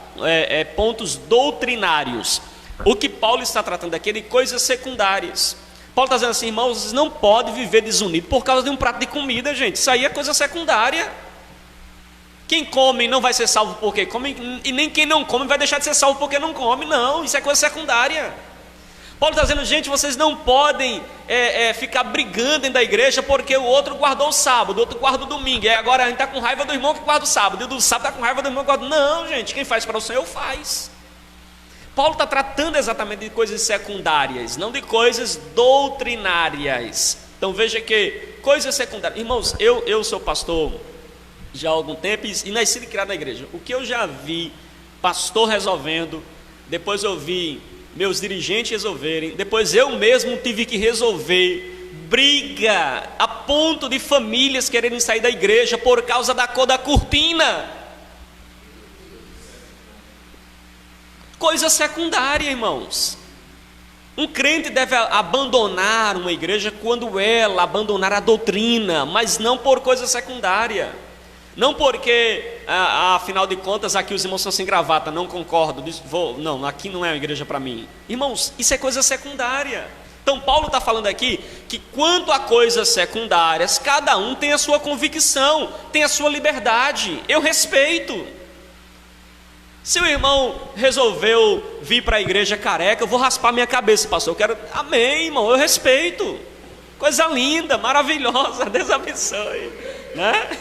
pontos doutrinários. O que Paulo está tratando aqui é de coisas secundárias. Paulo está dizendo assim, irmãos, vocês não podem viver desunidos por causa de um prato de comida, gente. Isso aí é coisa secundária. Quem come não vai ser salvo porque come, e nem quem não come vai deixar de ser salvo porque não come, não. Isso é coisa secundária. Paulo está dizendo, gente, vocês não podem ficar brigando dentro da igreja porque o outro guardou o sábado, o outro guarda o domingo. E agora a gente está com raiva do irmão que guarda o sábado, e o do sábado está com raiva do irmão que guarda. Não, gente, quem faz para o Senhor faz. Paulo está tratando exatamente de coisas secundárias, não de coisas doutrinárias. Então veja que coisas secundárias. Irmãos, eu sou pastor já há algum tempo e nasci e criado na igreja. O que eu já vi pastor resolvendo, depois eu vi meus dirigentes resolverem, depois eu mesmo tive que resolver briga a ponto de famílias quererem sair da igreja por causa da cor da cortina. Coisa secundária, irmãos. Um crente deve abandonar uma igreja quando ela abandonar a doutrina, mas não por coisa secundária. Não porque, afinal de contas, aqui os irmãos estão sem gravata, não concordo, não, aqui não é uma igreja para mim. Irmãos, isso é coisa secundária. Então Paulo está falando aqui que quanto a coisas secundárias, cada um tem a sua convicção, tem a sua liberdade, eu respeito. Se o irmão resolveu vir para a igreja careca, eu vou raspar minha cabeça, pastor, eu quero, amém, irmão, eu respeito. Coisa linda, maravilhosa, Deus abençoe, né?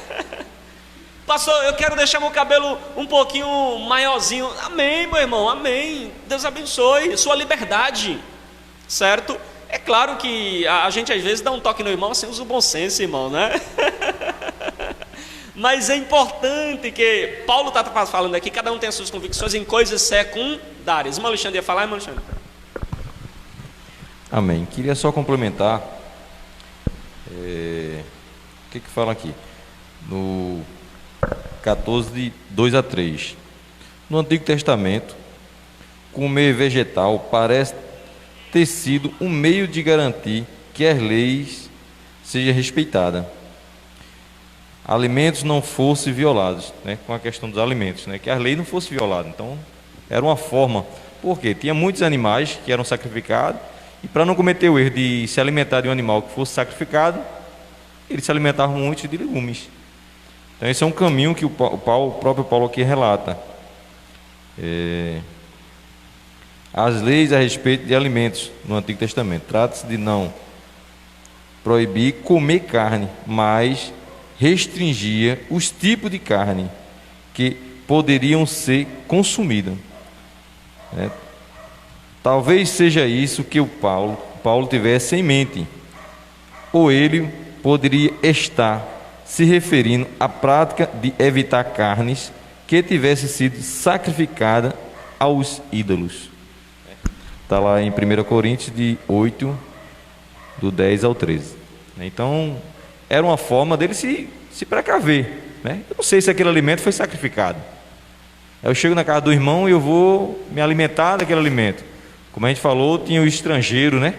Pastor, eu quero deixar meu cabelo um pouquinho maiorzinho, amém, meu irmão, amém, Deus abençoe, sua liberdade, certo? É claro que a gente às vezes dá um toque no irmão, assim, usa o bom senso, irmão, né? Mas é importante que Paulo está falando aqui, cada um tem as suas convicções em coisas secundárias. Irmão Alexandre ia falar, irmão Alexandre? Amém. Queria só complementar. O que fala aqui? No 14, de 2 a 3. No Antigo Testamento, comer vegetal parece ter sido um meio de garantir que as leis sejam respeitadas. Alimentos não fossem violados, né? Com a questão dos alimentos, né? Que as leis não fossem violadas. Então, era uma forma. Porque tinha muitos animais que eram sacrificados, e para não cometer o erro de se alimentar de um animal que fosse sacrificado, eles se alimentavam muito de legumes. Então, esse é um caminho que o próprio Paulo aqui relata. As leis a respeito de alimentos no Antigo Testamento. Trata-se de não proibir comer carne, mas restringia os tipos de carne que poderiam ser consumidas. Talvez seja isso que o Paulo tivesse em mente, ou ele poderia estar se referindo à prática de evitar carnes que tivessem sido sacrificadas aos ídolos. Está lá em 1 Coríntios de 8, do 10 ao 13. Então, era uma forma dele se precaver, né? Eu não sei se aquele alimento foi sacrificado. Eu chego na casa do irmão e eu vou me alimentar daquele alimento. Como a gente falou, tinha o estrangeiro, né?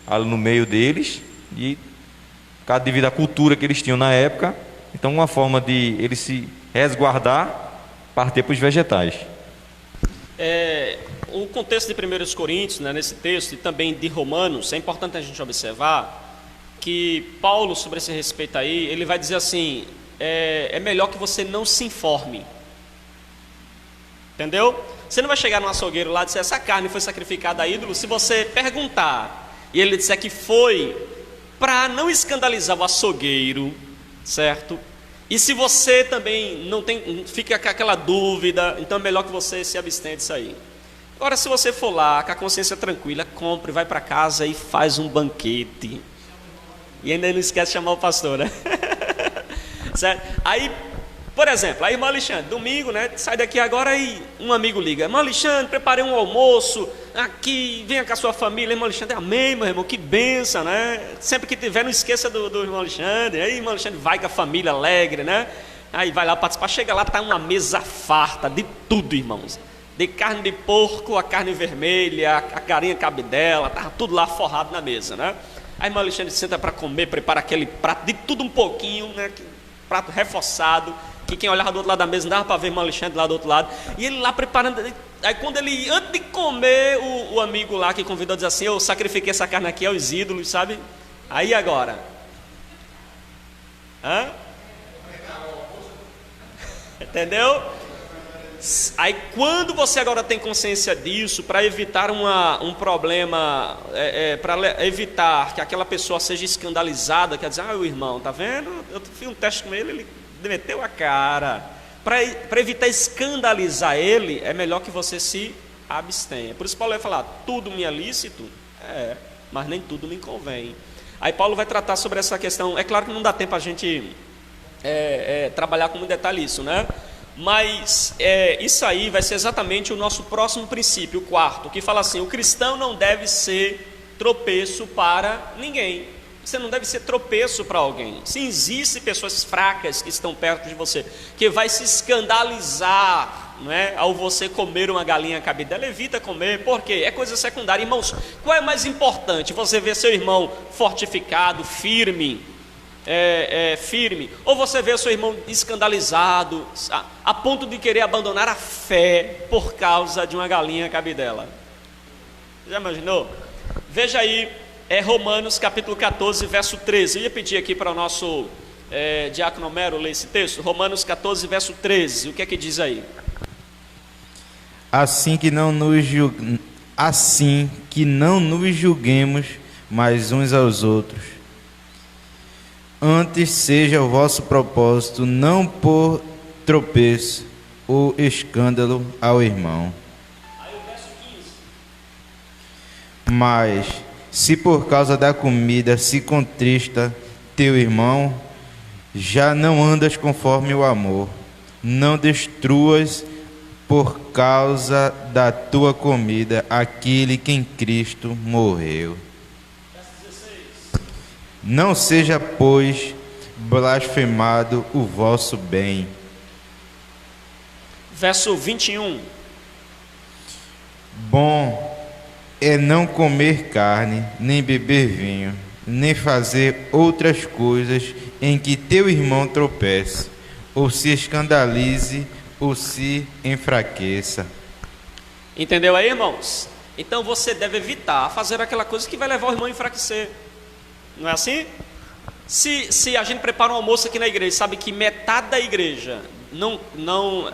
Ali no meio deles, e devido à cultura que eles tinham na época, então uma forma de ele se resguardar, partir para os vegetais. O contexto de 1 Coríntios, né, nesse texto, e também de Romanos, é importante a gente observar que Paulo, sobre esse respeito aí, ele vai dizer assim, é melhor que você não se informe. Entendeu? Você não vai chegar no açougueiro lá e dizer, essa carne foi sacrificada a ídolo, se você perguntar, e ele disser que foi, para não escandalizar o açougueiro, certo? E se você também fica com aquela dúvida, então é melhor que você se abstenha disso aí. Agora, se você for lá, com a consciência tranquila, compre, vai para casa e faz um banquete. E ainda não esquece de chamar o pastor, né? Certo? Aí, por exemplo, a irmã Alexandre, domingo, né? Sai daqui agora e um amigo liga. Irmão Alexandre, preparei um almoço aqui, venha com a sua família. Irmão Alexandre, amém, meu irmão, que benção, né? Sempre que tiver, não esqueça do irmão Alexandre. Aí, irmão Alexandre vai com a família alegre, né? Aí vai lá participar. Chega lá, tá uma mesa farta de tudo, irmãos. De carne de porco, a carne vermelha, a carinha cabidela, estava tudo lá forrado na mesa, né? Aí irmão Alexandre senta para comer, prepara aquele prato de tudo um pouquinho, né? Prato reforçado, que quem olhava do outro lado da mesa não dava para ver irmão Alexandre lá do outro lado, e ele lá preparando. Aí quando ele, antes de comer, o amigo lá que convidou diz assim, eu sacrifiquei essa carne aqui aos ídolos, sabe? Aí agora? Entendeu? Aí quando você agora tem consciência disso, para evitar um problema, para evitar que aquela pessoa seja escandalizada, quer dizer, o irmão, tá vendo? Eu fiz um teste com ele meteu a cara. Para evitar escandalizar ele, é melhor que você se abstenha. Por isso Paulo vai falar, tudo me é lícito, mas nem tudo me convém. Aí Paulo vai tratar sobre essa questão. É claro que não dá tempo a gente trabalhar com muito detalhe isso, né? Mas isso aí vai ser exatamente o nosso próximo princípio, o quarto, que fala assim, o cristão não deve ser tropeço para ninguém. Você não deve ser tropeço para alguém. Se existem pessoas fracas que estão perto de você, que vai se escandalizar não é, ao você comer uma galinha cabidela, evita comer, porque é coisa secundária. Irmãos, qual é mais importante? Você ver seu irmão fortificado, firme, firme, ou você vê seu irmão escandalizado, a ponto de querer abandonar a fé por causa de uma galinha cabidela? Já imaginou? Veja aí, Romanos capítulo 14, verso 13. Eu ia pedir aqui para o nosso diácono Homero ler esse texto. Romanos 14, verso 13. O que é que diz aí? Assim que não nos julguemos mais uns aos outros. Antes seja o vosso propósito não por tropeço ou escândalo ao irmão. Aí o verso 15. Mas se por causa da comida se contrista teu irmão, já não andas conforme o amor. Não destruas por causa da tua comida aquele que em Cristo morreu. Não seja, pois, blasfemado o vosso bem. Verso 21. Bom é não comer carne, nem beber vinho, nem fazer outras coisas em que teu irmão tropece, ou se escandalize, ou se enfraqueça. Entendeu aí, irmãos? Então você deve evitar fazer aquela coisa que vai levar o irmão a enfraquecer. Não é assim? Se a gente prepara um almoço aqui na igreja, sabe que metade da igreja não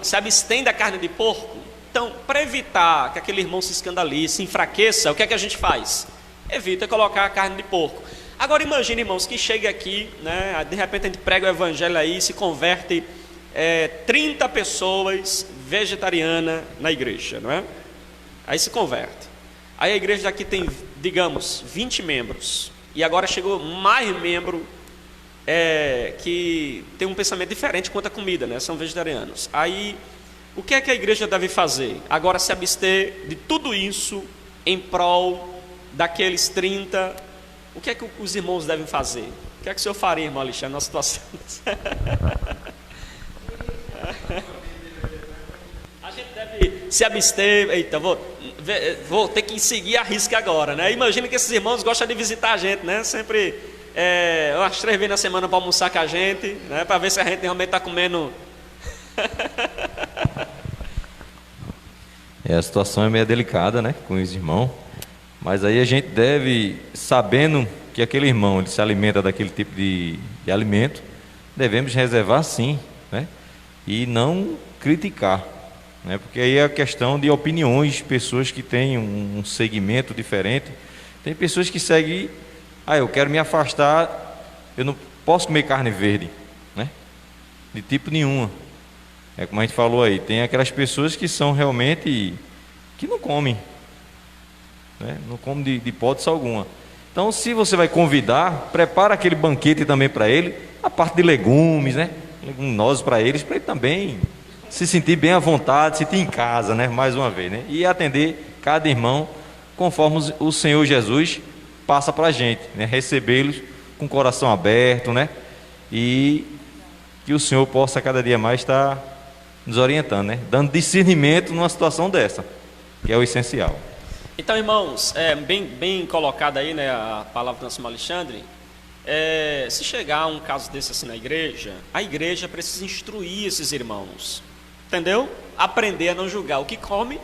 se abstém da carne de porco, então, para evitar que aquele irmão se escandalize, se enfraqueça, o que é que a gente faz? Evita colocar a carne de porco. Agora imagine, irmãos, que chega aqui, né, de repente a gente prega o evangelho aí, se converte 30 pessoas vegetarianas na igreja, não é? Aí se converte. Aí a igreja daqui tem, digamos, 20 membros. E agora chegou mais membro que tem um pensamento diferente quanto à comida, né? São vegetarianos. Aí, o que é que a igreja deve fazer? Agora se abster de tudo isso em prol daqueles 30. O que é que os irmãos devem fazer? O que é que o senhor faria, irmão Alexandre, na situação? A gente deve se abster. Eita, vou ter que seguir a risca agora, né? Imagina que esses irmãos gostam de visitar a gente, né? Sempre umas 3 vezes na semana para almoçar com a gente, né? Para ver se a gente realmente está comendo. A situação é meio delicada, né, com os irmãos, mas aí a gente deve, sabendo que aquele irmão ele se alimenta daquele tipo de alimento, devemos reservar sim, né, e não criticar, né, porque aí é a questão de opiniões, pessoas que têm um segmento diferente. Tem pessoas que seguem, eu quero me afastar, eu não posso comer carne verde, né, de tipo nenhuma. É como a gente falou aí, tem aquelas pessoas que são realmente, que não comem, né? Não comem de hipótese alguma. Então, se você vai convidar, prepara aquele banquete também para ele, a parte de legumes, né? Leguminosos para ele também se sentir bem à vontade, se sentir em casa, né? Mais uma vez, né? E atender cada irmão conforme o Senhor Jesus passa para a gente, né? Recebê-los com o coração aberto, né? E que o Senhor possa cada dia mais estar nos orientando, né? Dando discernimento numa situação dessa, que é o essencial. Então, irmãos, bem colocada aí, né, a palavra do nosso irmão Alexandre. Se chegar um caso desse assim na igreja, a igreja precisa instruir esses irmãos, entendeu? Aprender a não julgar o que come.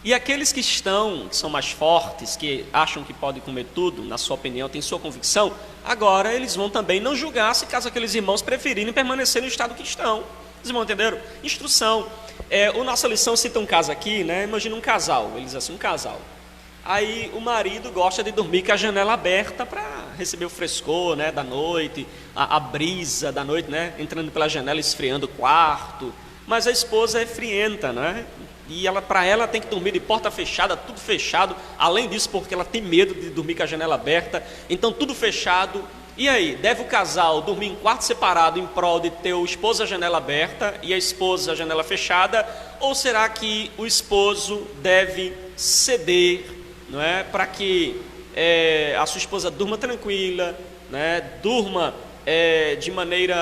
E aqueles que são mais fortes, que acham que podem comer tudo, na sua opinião, têm sua convicção, agora eles vão também não julgar se caso aqueles irmãos preferirem permanecer no estado que estão. Vocês irmãos entenderam? Instrução. A nossa lição cita um caso aqui, né? Imagina um casal, eles assim, um casal. Aí o marido gosta de dormir com a janela aberta para receber o frescor, né, da noite, a brisa da noite, né, entrando pela janela, esfriando o quarto. Mas a esposa é frienta, né? E para ela tem que dormir de porta fechada, tudo fechado. Além disso, porque ela tem medo de dormir com a janela aberta. Então tudo fechado. E aí, deve o casal dormir em quarto separado em prol de ter o esposo a janela aberta e a esposa a janela fechada? Ou será que o esposo deve ceder, não é, para que a sua esposa durma tranquila, né, durma de maneira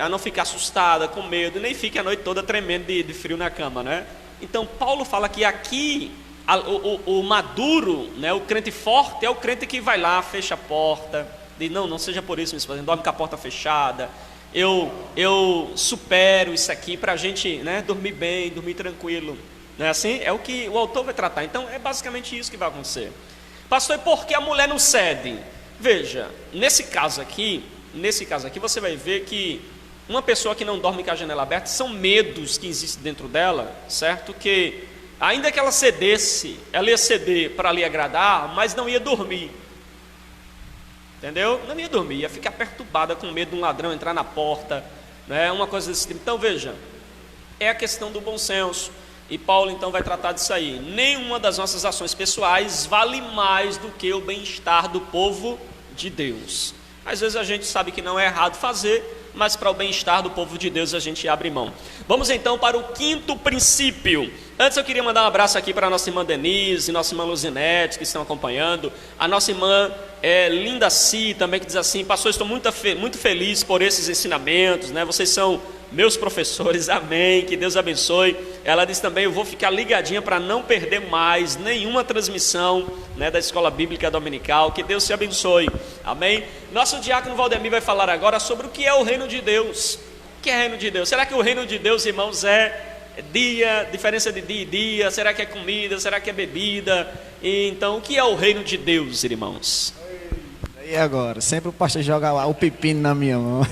a não ficar assustada, com medo, nem fique a noite toda tremendo de frio na cama, né? Então Paulo fala que aqui o maduro, né, o crente forte é o crente que vai lá, fecha a porta, diz, não seja por isso, minha esposa, dorme com a porta fechada, eu supero isso aqui para a gente, né, dormir bem, dormir tranquilo, não é assim? É o que o autor vai tratar. Então é basicamente isso que vai acontecer. Pastor, e por que a mulher não cede? Veja, nesse caso aqui você vai ver que uma pessoa que não dorme com a janela aberta são medos que existem dentro dela, certo? Que ainda que ela cedesse, ela ia ceder para lhe agradar, mas não ia dormir. Entendeu? Não ia dormir, ia ficar perturbada com medo de um ladrão entrar na porta, né? Uma coisa desse tipo. Então veja, é a questão do bom senso. E Paulo então vai tratar disso aí. Nenhuma das nossas ações pessoais vale mais do que o bem-estar do povo de Deus. Às vezes a gente sabe que não é errado fazer, mas para o bem-estar do povo de Deus a gente abre mão. Vamos então para o quinto princípio. Antes eu queria mandar um abraço aqui para a nossa irmã Denise, nossa irmã Luzinete, que estão acompanhando, a nossa irmã Linda Si também, que diz assim: pastor, estou muito feliz por esses ensinamentos, né? Vocês são meus professores, amém, que Deus abençoe. Ela diz também: eu vou ficar ligadinha para não perder mais nenhuma transmissão, né, da Escola Bíblica Dominical, que Deus te abençoe, amém. Nosso diácono Valdemir vai falar agora sobre o que é o reino de Deus. O que é reino de Deus? Será que o reino de Deus, irmãos, dia, diferença de dia e dia? Será que é comida? Será que é bebida? Então, o que é o reino de Deus, irmãos? E agora? Sempre o pastor joga o pepino na minha mão.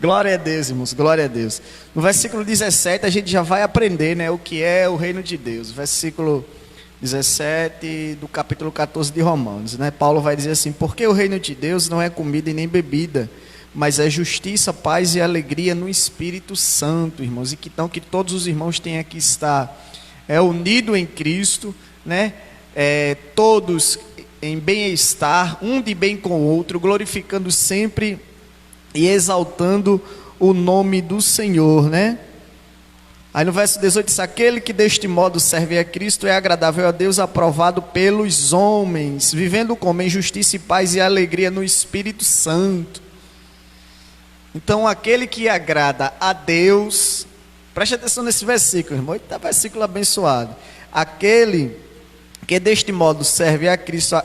Glória a Deus, irmãos, glória a Deus. No versículo 17 a gente já vai aprender, né, o que é o reino de Deus. Versículo 17 do capítulo 14 de Romanos, né? Paulo vai dizer assim: porque o reino de Deus não é comida e nem bebida, mas é justiça, paz e alegria no Espírito Santo, irmãos. E que então que todos os irmãos tenham que estar unidos em Cristo, né? Todos em bem-estar, um de bem com o outro, glorificando sempre e exaltando o nome do Senhor, né? Aí no verso 18 diz: aquele que deste modo serve a Cristo é agradável a Deus, aprovado pelos homens, vivendo como em justiça e paz e alegria no Espírito Santo. Então aquele que agrada a Deus, preste atenção nesse versículo, irmão, está versículo abençoado. Aquele que deste modo serve a Cristo,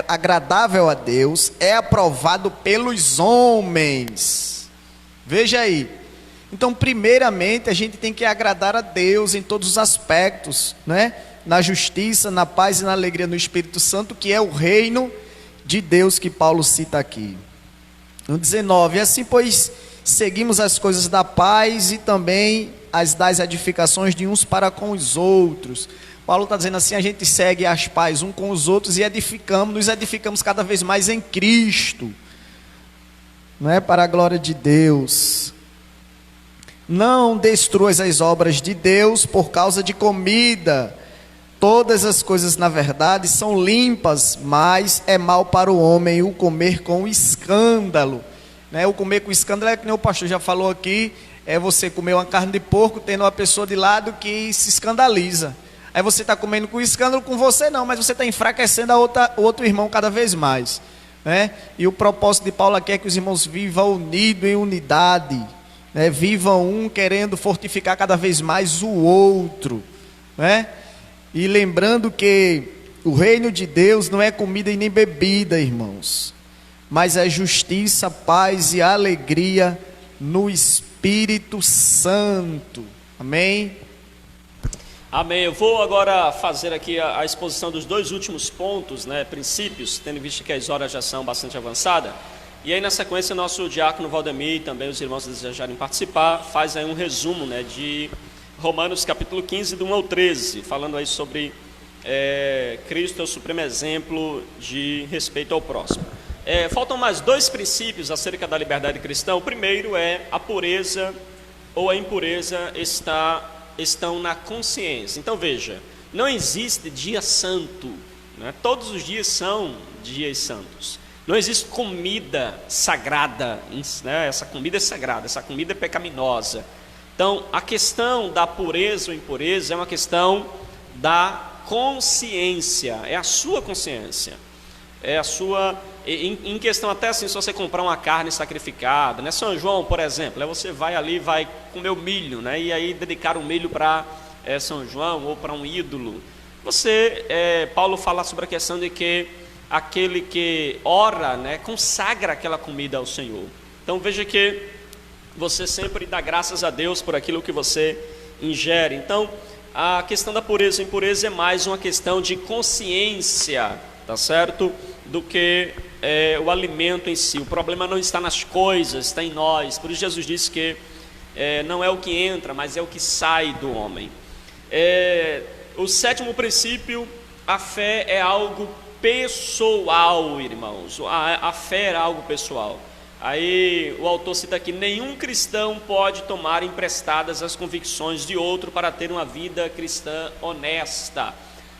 agradável a Deus, é aprovado pelos homens. Veja aí. Então, primeiramente, a gente tem que agradar a Deus em todos os aspectos, né? Na justiça, na paz e na alegria no Espírito Santo, que é o reino de Deus que Paulo cita aqui. No 19, assim pois seguimos as coisas da paz e também as das edificações de uns para com os outros. Paulo está dizendo assim: a gente segue as paz uns com os outros e nos edificamos cada vez mais em Cristo, não é? Para a glória de Deus. Não destruas as obras de Deus por causa de comida. Todas as coisas, na verdade, são limpas, mas é mal para o homem o comer com escândalo, né? O comer com escândalo é que nem o pastor já falou aqui, é você comer uma carne de porco tendo uma pessoa de lado que se escandaliza. Aí você está comendo com escândalo, com você não, mas você está enfraquecendo o outro irmão cada vez mais, né? E o propósito de Paulo aqui é que os irmãos vivam unidos em unidade, né? Vivam um querendo fortificar cada vez mais o outro, né? E lembrando que o reino de Deus não é comida e nem bebida, irmãos, mas é justiça, paz e alegria no Espírito Santo. Amém? Amém. Eu vou agora fazer aqui a exposição dos dois últimos pontos, né, princípios, tendo visto que as horas já são bastante avançadas. E aí na sequência o nosso diácono Valdemir e também os irmãos que desejarem participar, faz aí um resumo, né, de Romanos capítulo 15, do 1 ao 13, falando aí sobre Cristo é o supremo exemplo de respeito ao próximo. Faltam mais dois princípios acerca da liberdade cristã. O primeiro é a pureza ou a impureza estão na consciência. Então veja, não existe dia santo, né? Todos os dias são dias santos. Não existe comida sagrada, né? Essa comida é sagrada, essa comida é pecaminosa. Então a questão da pureza ou impureza é uma questão da consciência, é a sua consciência, é a sua em questão até assim, se você comprar uma carne sacrificada, né? São João, por exemplo, aí você vai ali, vai comer o milho, né? E aí dedicar o milho para São João ou para um ídolo. Paulo fala sobre a questão de que aquele que ora, né, consagra aquela comida ao Senhor. Então veja que você sempre dá graças a Deus por aquilo que você ingere. Então a questão da pureza e impureza é mais uma questão de consciência, tá certo? Do que o alimento em si. O problema não está nas coisas, está em nós. Por isso Jesus disse que não é o que entra, mas é o que sai do homem. O sétimo princípio, a fé é algo pessoal, irmãos. A fé é algo pessoal. Aí o autor cita aqui: nenhum cristão pode tomar emprestadas as convicções de outro para ter uma vida cristã honesta.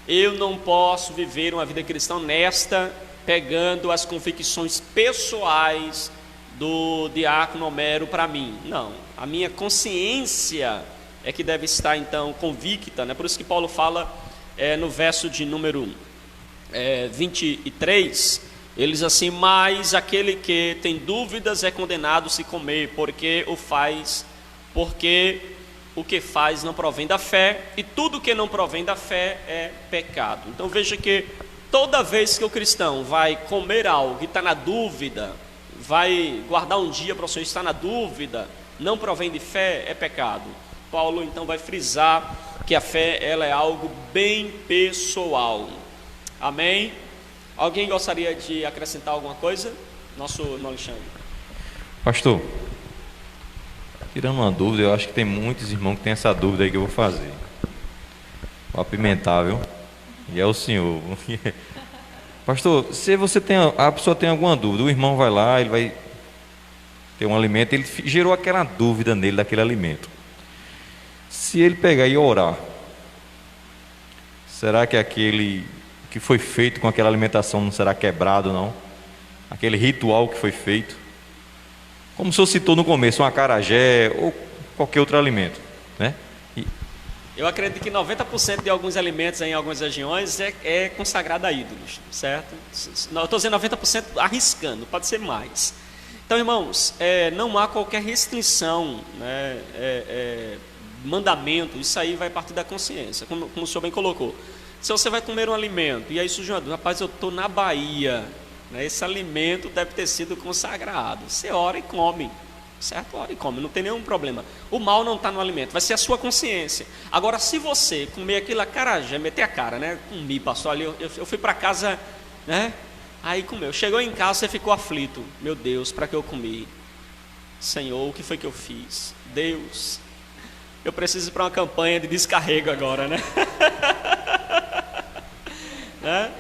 Eu não posso viver uma vida cristã honesta pegando as convicções pessoais do diácono Homero para mim. Não, a minha consciência é que deve estar então convicta, né? Por isso que Paulo fala no verso de número 23, ele diz assim: mas aquele que tem dúvidas é condenado se comer, porque o que faz não provém da fé, e tudo que não provém da fé é pecado. Então veja que toda vez que o cristão vai comer algo e está na dúvida, vai guardar um dia para o Senhor, está na dúvida, não provém de fé, é pecado. Paulo então vai frisar que a fé, ela é algo bem pessoal. Amém? Alguém gostaria de acrescentar alguma coisa? Nosso Alexandre. Pastor, tirando uma dúvida, eu acho que tem muitos irmãos que têm essa dúvida aí que eu vou fazer. O apimentável, e é o senhor. Pastor, se a pessoa tem alguma dúvida, o irmão vai lá, ele vai ter um alimento, ele gerou aquela dúvida nele daquele alimento. Se ele pegar e orar, será que aquele que foi feito com aquela alimentação não será quebrado, não? Aquele ritual que foi feito, como o senhor citou no começo, um acarajé ou qualquer outro alimento, né? Eu acredito que 90% de alguns alimentos em algumas regiões é consagrado a ídolos, certo? Eu estou dizendo 90% arriscando, pode ser mais. Então, irmãos, não há qualquer restrição, né, mandamento, isso aí vai partir da consciência, como o senhor bem colocou. Se você vai comer um alimento, e aí surge uma dúvida: rapaz, eu estou na Bahia, né, esse alimento deve ter sido consagrado. Você ora e come, certo? Ora e come, não tem nenhum problema. O mal não está no alimento, vai ser a sua consciência. Agora, se você comer aquele acarajé, meter a cara, né? Comi, passou ali, eu fui para casa, né? Aí comeu, chegou em casa, você ficou aflito: meu Deus, para que eu comi? Senhor, o que foi que eu fiz? Deus, eu preciso ir para uma campanha de descarrego agora, né? Né?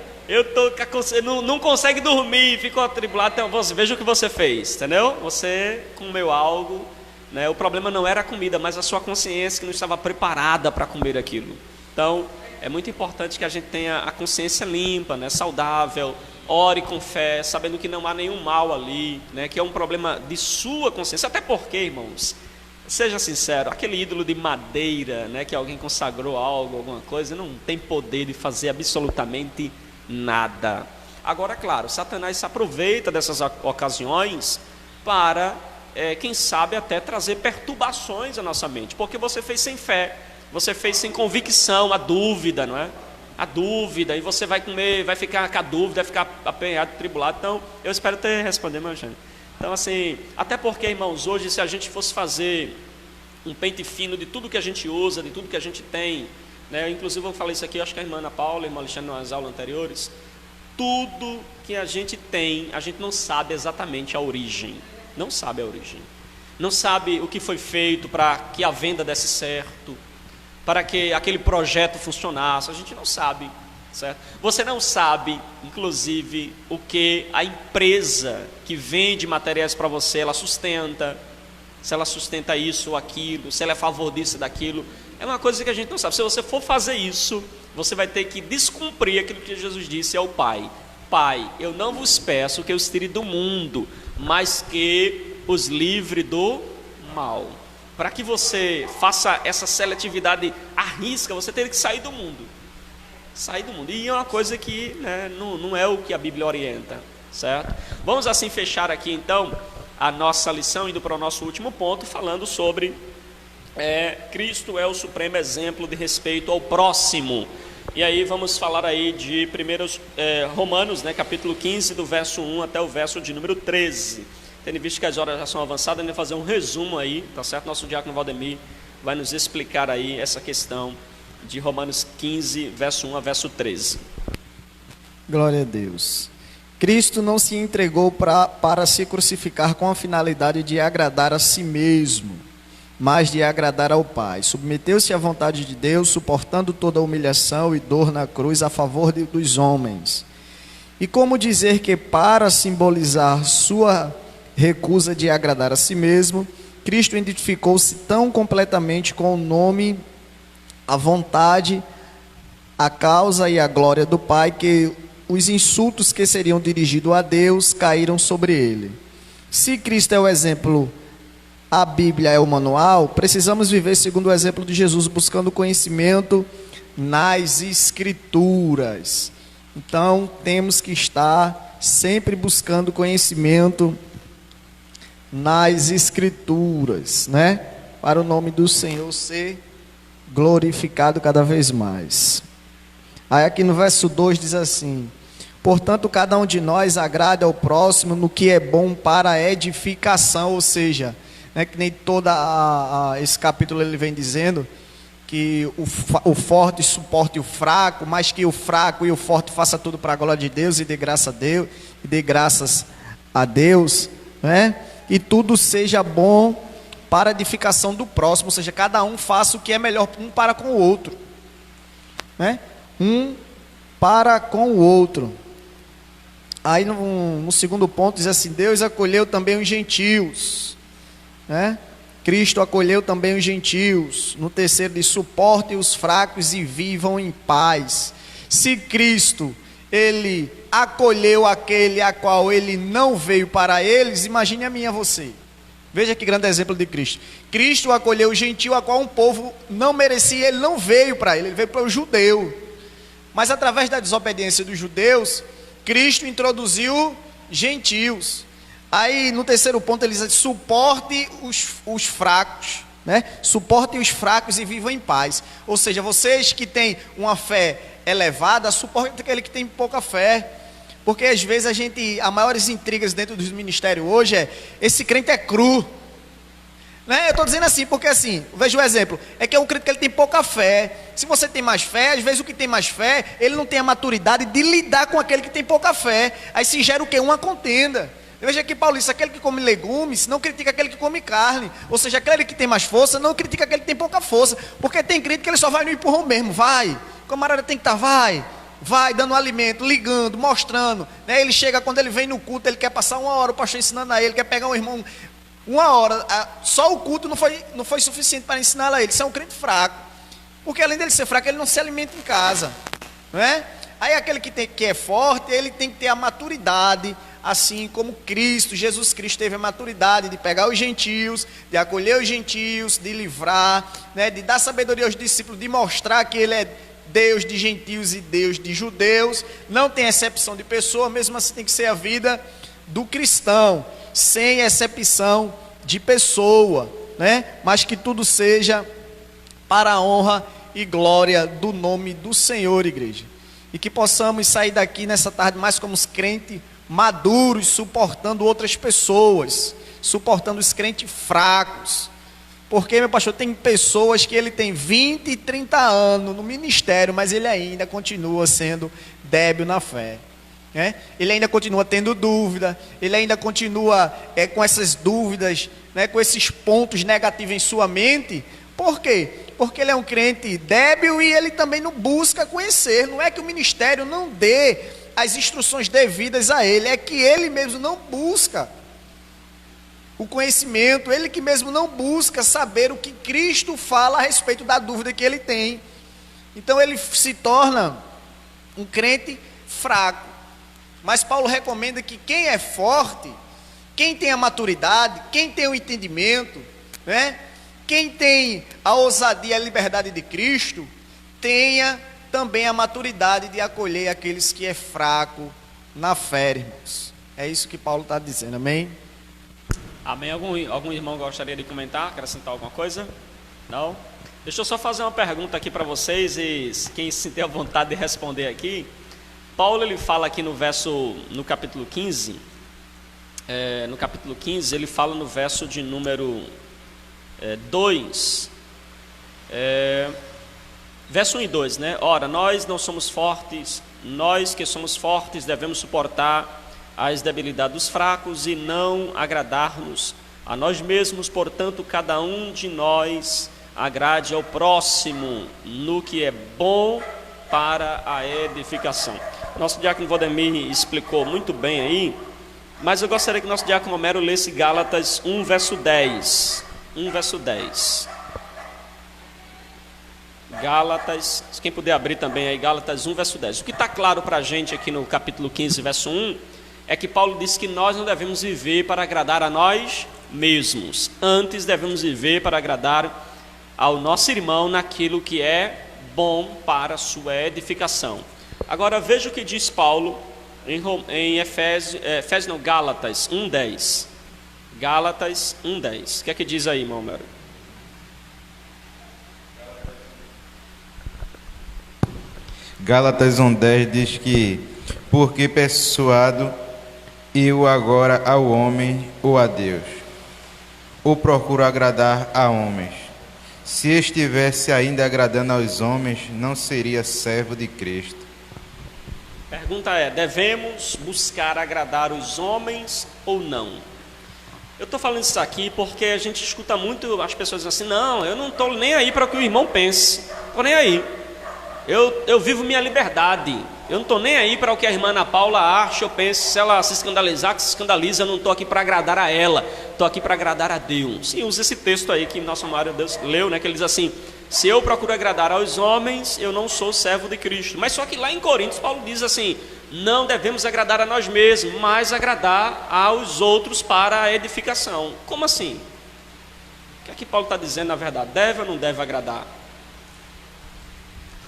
Não consegue dormir, ficou atribulado. Então, veja o que você fez, entendeu? Você comeu algo, né? O problema não era a comida, mas a sua consciência que não estava preparada para comer aquilo. Então é muito importante que a gente tenha a consciência limpa, né? Saudável, ore com fé, sabendo que não há nenhum mal ali, né? Que é um problema de sua consciência. Até porque, irmãos, seja sincero, aquele ídolo de madeira, né, que alguém consagrou algo, alguma coisa, não tem poder de fazer absolutamente nada. Agora, claro, Satanás se aproveita dessas ocasiões para, quem sabe, até trazer perturbações à nossa mente, porque você fez sem fé, você fez sem convicção, a dúvida, não é? A dúvida, e você vai comer, vai ficar com a dúvida, vai ficar apenhado, tribulado. Então, eu espero ter respondido, meu gente. Então, assim, até porque, irmãos, hoje, se a gente fosse fazer um pente fino de tudo que a gente usa, de tudo que a gente tem, né? Inclusive, eu falei isso aqui, acho que a irmã Ana Paula, a irmã Alexandre, nas aulas anteriores, tudo que a gente tem, a gente não sabe exatamente a origem, não sabe a origem, não sabe o que foi feito para que a venda desse certo, para que aquele projeto funcionasse, a gente não sabe, certo? Você não sabe, inclusive, o que a empresa que vende materiais para você, ela sustenta, se ela sustenta isso ou aquilo, se ela é a favor disso e daquilo. É uma coisa que a gente não sabe. Se você for fazer isso, você vai ter que descumprir aquilo que Jesus disse ao Pai: Pai, eu não vos peço que os tire do mundo, mas que os livre do mal. Para que você faça essa seletividade à risca, você teria que sair do mundo. Sair do mundo. E é uma coisa que, né, não é o que a Bíblia orienta. certo? Vamos assim fechar aqui então a nossa lição, indo para o nosso último ponto, falando sobre Cristo é o supremo exemplo de respeito ao próximo. E aí vamos falar aí de Romanos, né, capítulo 15, do verso 1 até o verso de número 13. Tendo visto que as horas já são avançadas, a gente vai fazer um resumo aí, tá certo? Nosso diácono Valdemir vai nos explicar aí essa questão de Romanos 15, verso 1 a verso 13. Glória a Deus. Cristo não se entregou para se crucificar com a finalidade de agradar a si mesmo, mas de agradar ao Pai. Submeteu-se à vontade de Deus, suportando toda a humilhação e dor na cruz a favor dos homens. E como dizer que, para simbolizar sua recusa de agradar a si mesmo, Cristo identificou-se tão completamente com o nome, a vontade, a causa e a glória do Pai, que os insultos que seriam dirigidos a Deus caíram sobre ele. Se Cristo é o exemplo, a Bíblia é o manual, precisamos viver segundo o exemplo de Jesus, buscando conhecimento nas Escrituras. Então, temos que estar sempre buscando conhecimento nas Escrituras, né? Para o nome do Senhor ser glorificado cada vez mais. Aí aqui no verso 2 diz assim: portanto, cada um de nós agrade ao próximo no que é bom para a edificação, ou seja, né, que nem esse capítulo ele vem dizendo que o forte suporte o fraco, mas que o fraco e o forte faça tudo para a glória de Deus e dê graça a Deus, e dê graças a Deus, né? E tudo seja bom para a edificação do próximo, ou seja, cada um faça o que é melhor um para com o outro, né? Um para com o outro. Aí no segundo ponto diz assim: Deus acolheu também os gentios, né? Cristo acolheu também os gentios. No terceiro diz: suporte os fracos e vivam em paz. Se Cristo, ele acolheu aquele a qual ele não veio para eles, imagine a mim e a você. Veja que grande exemplo de Cristo. Cristo acolheu o gentio a qual um povo não merecia, ele não veio para ele veio para o judeu. Mas através da desobediência dos judeus, Cristo introduziu gentios. Aí no terceiro ponto ele diz: suporte os fracos, né? Suporte os fracos e vivam em paz. Ou seja, vocês que têm uma fé elevada, suporte aquele que tem pouca fé. Porque às vezes as maiores intrigas dentro dos ministérios hoje esse crente é cru, né? Eu estou dizendo assim, porque assim, veja o exemplo, é que é um crente que ele tem pouca fé. Se você tem mais fé, às vezes o que tem mais fé, ele não tem a maturidade de lidar com aquele que tem pouca fé. Aí se gera o quê? Uma contenda. Veja aqui, Paulista, aquele que come legumes não critica aquele que come carne. Ou seja, aquele que tem mais força não critica aquele que tem pouca força. Porque tem crente que ele só vai no empurrão mesmo, vai. O camarada tem que estar, vai dando alimento, ligando, mostrando, né? Ele chega, quando ele vem no culto, ele quer passar 1 hora, o pastor ensinando a ele, quer pegar um irmão 1 hora, só o culto não foi suficiente para ensinar a ele. Isso é um crente fraco, porque além dele ser fraco, ele não se alimenta em casa, não é? Aí aquele que é forte, ele tem que ter a maturidade, assim como Cristo, Jesus Cristo teve a maturidade de pegar os gentios, de acolher os gentios, de livrar, né? De dar sabedoria aos discípulos, de mostrar que ele é Deus de gentios e Deus de judeus. Não tem exceção de pessoa, mesmo assim tem que ser a vida do cristão, sem exceção de pessoa, né? Mas que tudo seja para a honra e glória do nome do Senhor, igreja. E que possamos sair daqui nessa tarde mais como os crentes maduros, suportando outras pessoas, suportando os crentes fracos. Porque, meu pastor, tem pessoas que ele tem 20 e 30 anos no ministério, mas ele ainda continua sendo débil na fé, né? Ele ainda continua tendo dúvida, ele ainda continua com essas dúvidas, né? Com esses pontos negativos em sua mente. Por quê? Porque ele é um crente débil e ele também não busca conhecer. Não é que o ministério não dê as instruções devidas a ele, é que ele mesmo não busca o conhecimento, ele que mesmo não busca saber o que Cristo fala a respeito da dúvida que ele tem. Então ele se torna um crente fraco. Mas Paulo recomenda que quem é forte, quem tem a maturidade, quem tem o entendimento, né? Quem tem a ousadia e a liberdade de Cristo, tenha também a maturidade de acolher aqueles que é fraco na fé, irmãos. É isso que Paulo está dizendo, amém? Amém. Algum irmão gostaria de comentar, acrescentar alguma coisa? Não? Deixa eu só fazer uma pergunta aqui para vocês e quem se sentir a vontade de responder aqui. Paulo ele fala aqui no capítulo 15, ele fala no verso de número 2, verso 1 e 2, né? Ora, nós não somos fortes, nós que somos fortes devemos suportar as debilidades dos fracos e não agradar-nos a nós mesmos, portanto, cada um de nós agrade ao próximo no que é bom para a edificação. Nosso diácono Valdemir explicou muito bem aí, mas eu gostaria que nosso diácono Homero lesse Gálatas 1, verso 10. 1, verso 10. Gálatas, quem puder abrir também aí, Gálatas 1, verso 10. O que está claro para a gente aqui no capítulo 15, verso 1, é que Paulo diz que nós não devemos viver para agradar a nós mesmos. Antes devemos viver para agradar ao nosso irmão naquilo que é bom para a sua edificação. Agora veja o que diz Paulo em Gálatas 1:10. Gálatas 1:10. O que é que diz aí, irmão Mero? Gálatas 1:10 diz que, porque persuado eu agora ao homem ou a Deus, ou procuro agradar a homens. Se estivesse ainda agradando aos homens, não seria servo de Cristo. Pergunta é, devemos buscar agradar os homens ou não? Eu estou falando isso aqui porque a gente escuta muito as pessoas dizendo assim, não, eu não estou nem aí para o que o irmão pense, estou nem aí. Eu vivo minha liberdade, eu não estou nem aí para o que a irmã Ana Paula acha ou pensa. Se ela se escandalizar, que se escandaliza, eu não estou aqui para agradar a ela, estou aqui para agradar a Deus. E usa esse texto aí que nosso Mário Deus leu, né, que ele diz assim, se eu procuro agradar aos homens, eu não sou servo de Cristo. Mas só que lá em Coríntios, Paulo diz assim, não devemos agradar a nós mesmos, mas agradar aos outros para a edificação. Como assim? O que é que Paulo está dizendo na verdade? Deve ou não deve agradar?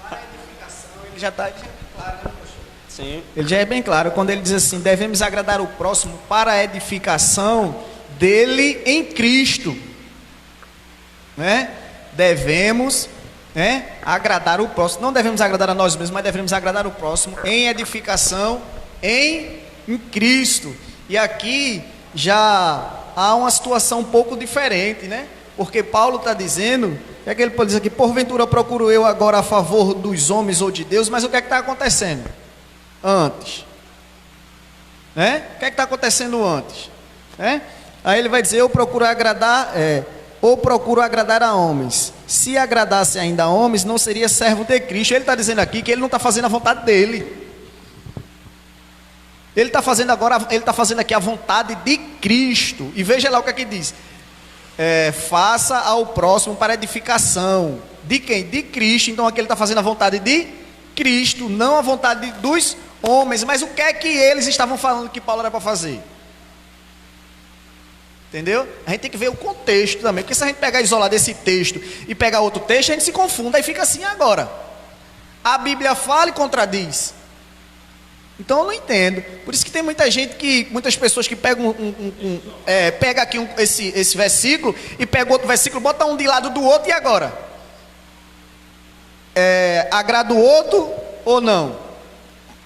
Para a edificação, ele já está dizendo claro, né, pastor? Sim. Ele já é bem claro, quando ele diz assim, devemos agradar o próximo para a edificação dele em Cristo, né? Devemos, né, agradar o próximo, não devemos agradar a nós mesmos, mas devemos agradar o próximo em edificação em Cristo. E aqui já há uma situação um pouco diferente, né? Porque Paulo está dizendo, o que é que ele pode dizer aqui? Porventura procuro eu agora a favor dos homens ou de Deus, mas o que é que está acontecendo antes? Né? O que é que está acontecendo antes? Né? Aí ele vai dizer, eu procuro agradar, ou procuro agradar a homens. Se agradasse ainda a homens, não seria servo de Cristo. Ele está dizendo aqui que ele não está fazendo a vontade dele. Ele está fazendo aqui a vontade de Cristo. E veja lá o que aqui diz. Faça ao próximo para edificação. De quem? De Cristo. Então aqui ele está fazendo a vontade de Cristo, não a vontade dos homens. Mas o que é que eles estavam falando que Paulo era para fazer? Entendeu? A gente tem que ver o contexto também, porque se a gente pegar isolado esse texto e pegar outro texto, a gente se confunda e fica assim agora. A Bíblia fala e contradiz. Então eu não entendo. Por isso que tem muitas pessoas que pegam pega aqui esse versículo e pega outro versículo, bota um de lado do outro e agora? Agrada o outro ou não?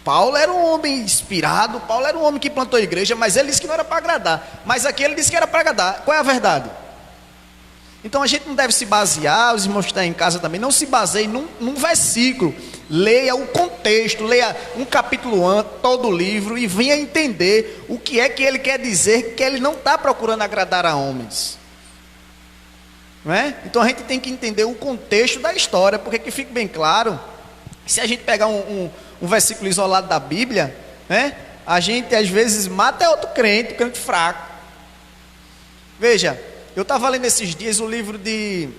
Paulo era um homem inspirado, Paulo era um homem que plantou a igreja, mas ele disse que não era para agradar. Mas aqui ele disse que era para agradar. Qual é a verdade? Então a gente não deve se basear, os irmãos que estão em casa também, não se baseiem num versículo. Leia o contexto, leia um capítulo antes, todo o livro, e venha entender o que é que ele quer dizer, que ele não está procurando agradar a homens. Não é? Então a gente tem que entender o contexto da história, porque que fique bem claro, se a gente pegar um versículo isolado da Bíblia, né, a gente às vezes mata outro crente fraco. Veja, eu estava lendo esses dias o livro de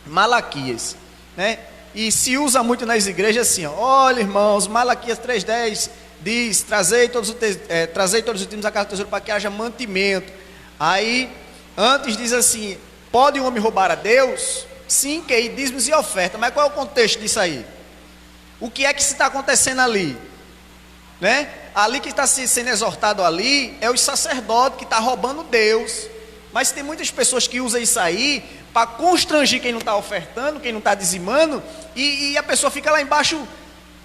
Malaquias, né, e se usa muito nas igrejas assim, ó, olha irmãos, Malaquias 3:10 diz, trazei todos os dízimos à casa do tesouro para que haja mantimento. Aí, antes diz assim, pode um homem roubar a Deus? Sim, que é dízimos e oferta. Mas qual é o contexto disso aí? O que é que se está acontecendo ali? Né? Ali que está sendo exortado ali é o sacerdote que está roubando Deus. Mas tem muitas pessoas que usam isso aí para constrangir quem não está ofertando, quem não está dizimando, e a pessoa fica lá embaixo.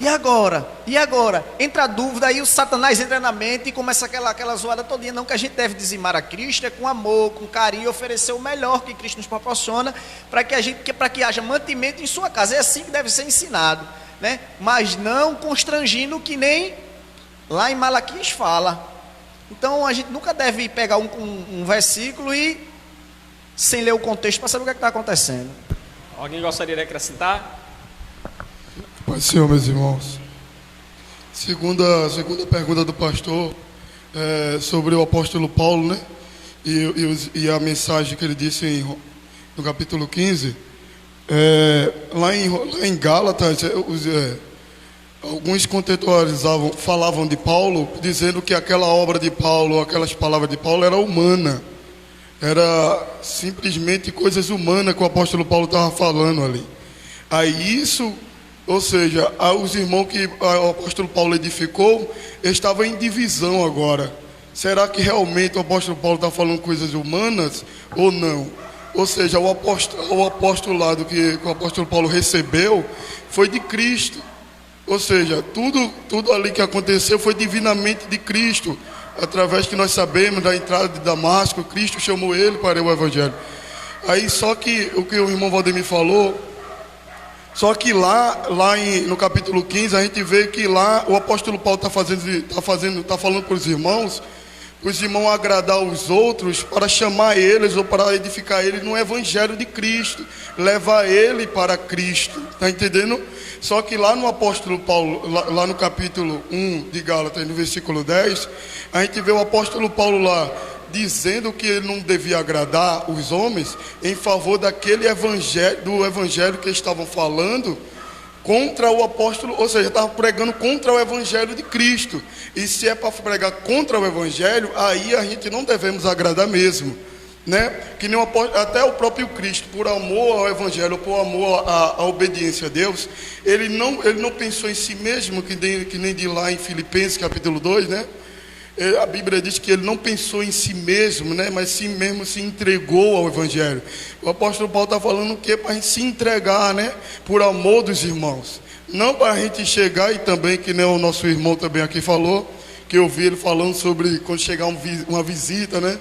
E agora? E agora? Entra a dúvida, aí o Satanás entra na mente e começa aquela zoada todinha. Não, que a gente deve dizimar a Cristo é com amor, com carinho, oferecer o melhor que Cristo nos proporciona, para que haja mantimento em sua casa. É assim que deve ser ensinado, né? Mas não constrangindo, que nem lá em Malaquias fala. Então a gente nunca deve pegar um versículo e sem ler o contexto para saber o que está acontecendo. Alguém gostaria de acrescentar? Pai Senhor, meus irmãos, segunda pergunta do pastor sobre o apóstolo Paulo, né? E a mensagem que ele disse no capítulo 15, lá em Gálatas, alguns falavam de Paulo, dizendo que aquela obra de Paulo, aquelas palavras de Paulo era humana, era simplesmente coisas humanas que o apóstolo Paulo estava falando ali. Aí isso, ou seja, os irmãos que o apóstolo Paulo edificou estavam em divisão agora. Será que realmente o apóstolo Paulo está falando coisas humanas ou não? Ou seja, o apostolado que o apóstolo Paulo recebeu foi de Cristo. Ou seja, tudo ali que aconteceu foi divinamente de Cristo. Através que nós sabemos da entrada de Damasco, Cristo chamou ele para o Evangelho. Aí só que o que o irmão Valdemir falou, só que no capítulo 15 a gente vê que lá o apóstolo Paulo está falando para os irmãos agradar os outros, para chamar eles ou para edificar eles no Evangelho de Cristo, levar ele para Cristo, está entendendo? Só que lá no apóstolo Paulo, lá no capítulo 1 de Gálatas, no versículo 10, a gente vê o apóstolo Paulo lá dizendo que ele não devia agradar os homens em favor daquele do evangelho que eles estavam falando contra o apóstolo, ou seja, estava pregando contra o evangelho de Cristo. E se é para pregar contra o evangelho, aí a gente não devemos agradar mesmo, né? Que nem até o próprio Cristo, por amor ao evangelho, por amor à obediência a Deus, ele não pensou em si mesmo, que nem de lá em Filipenses capítulo 2, né? A Bíblia diz que ele não pensou em si mesmo, né? Mas sim mesmo se entregou ao Evangelho. O apóstolo Paulo está falando o quê? Para a gente se entregar, né? Por amor dos irmãos. Não para a gente chegar, e também, que nem o nosso irmão também aqui falou, que eu vi ele falando sobre quando chegar uma visita, né?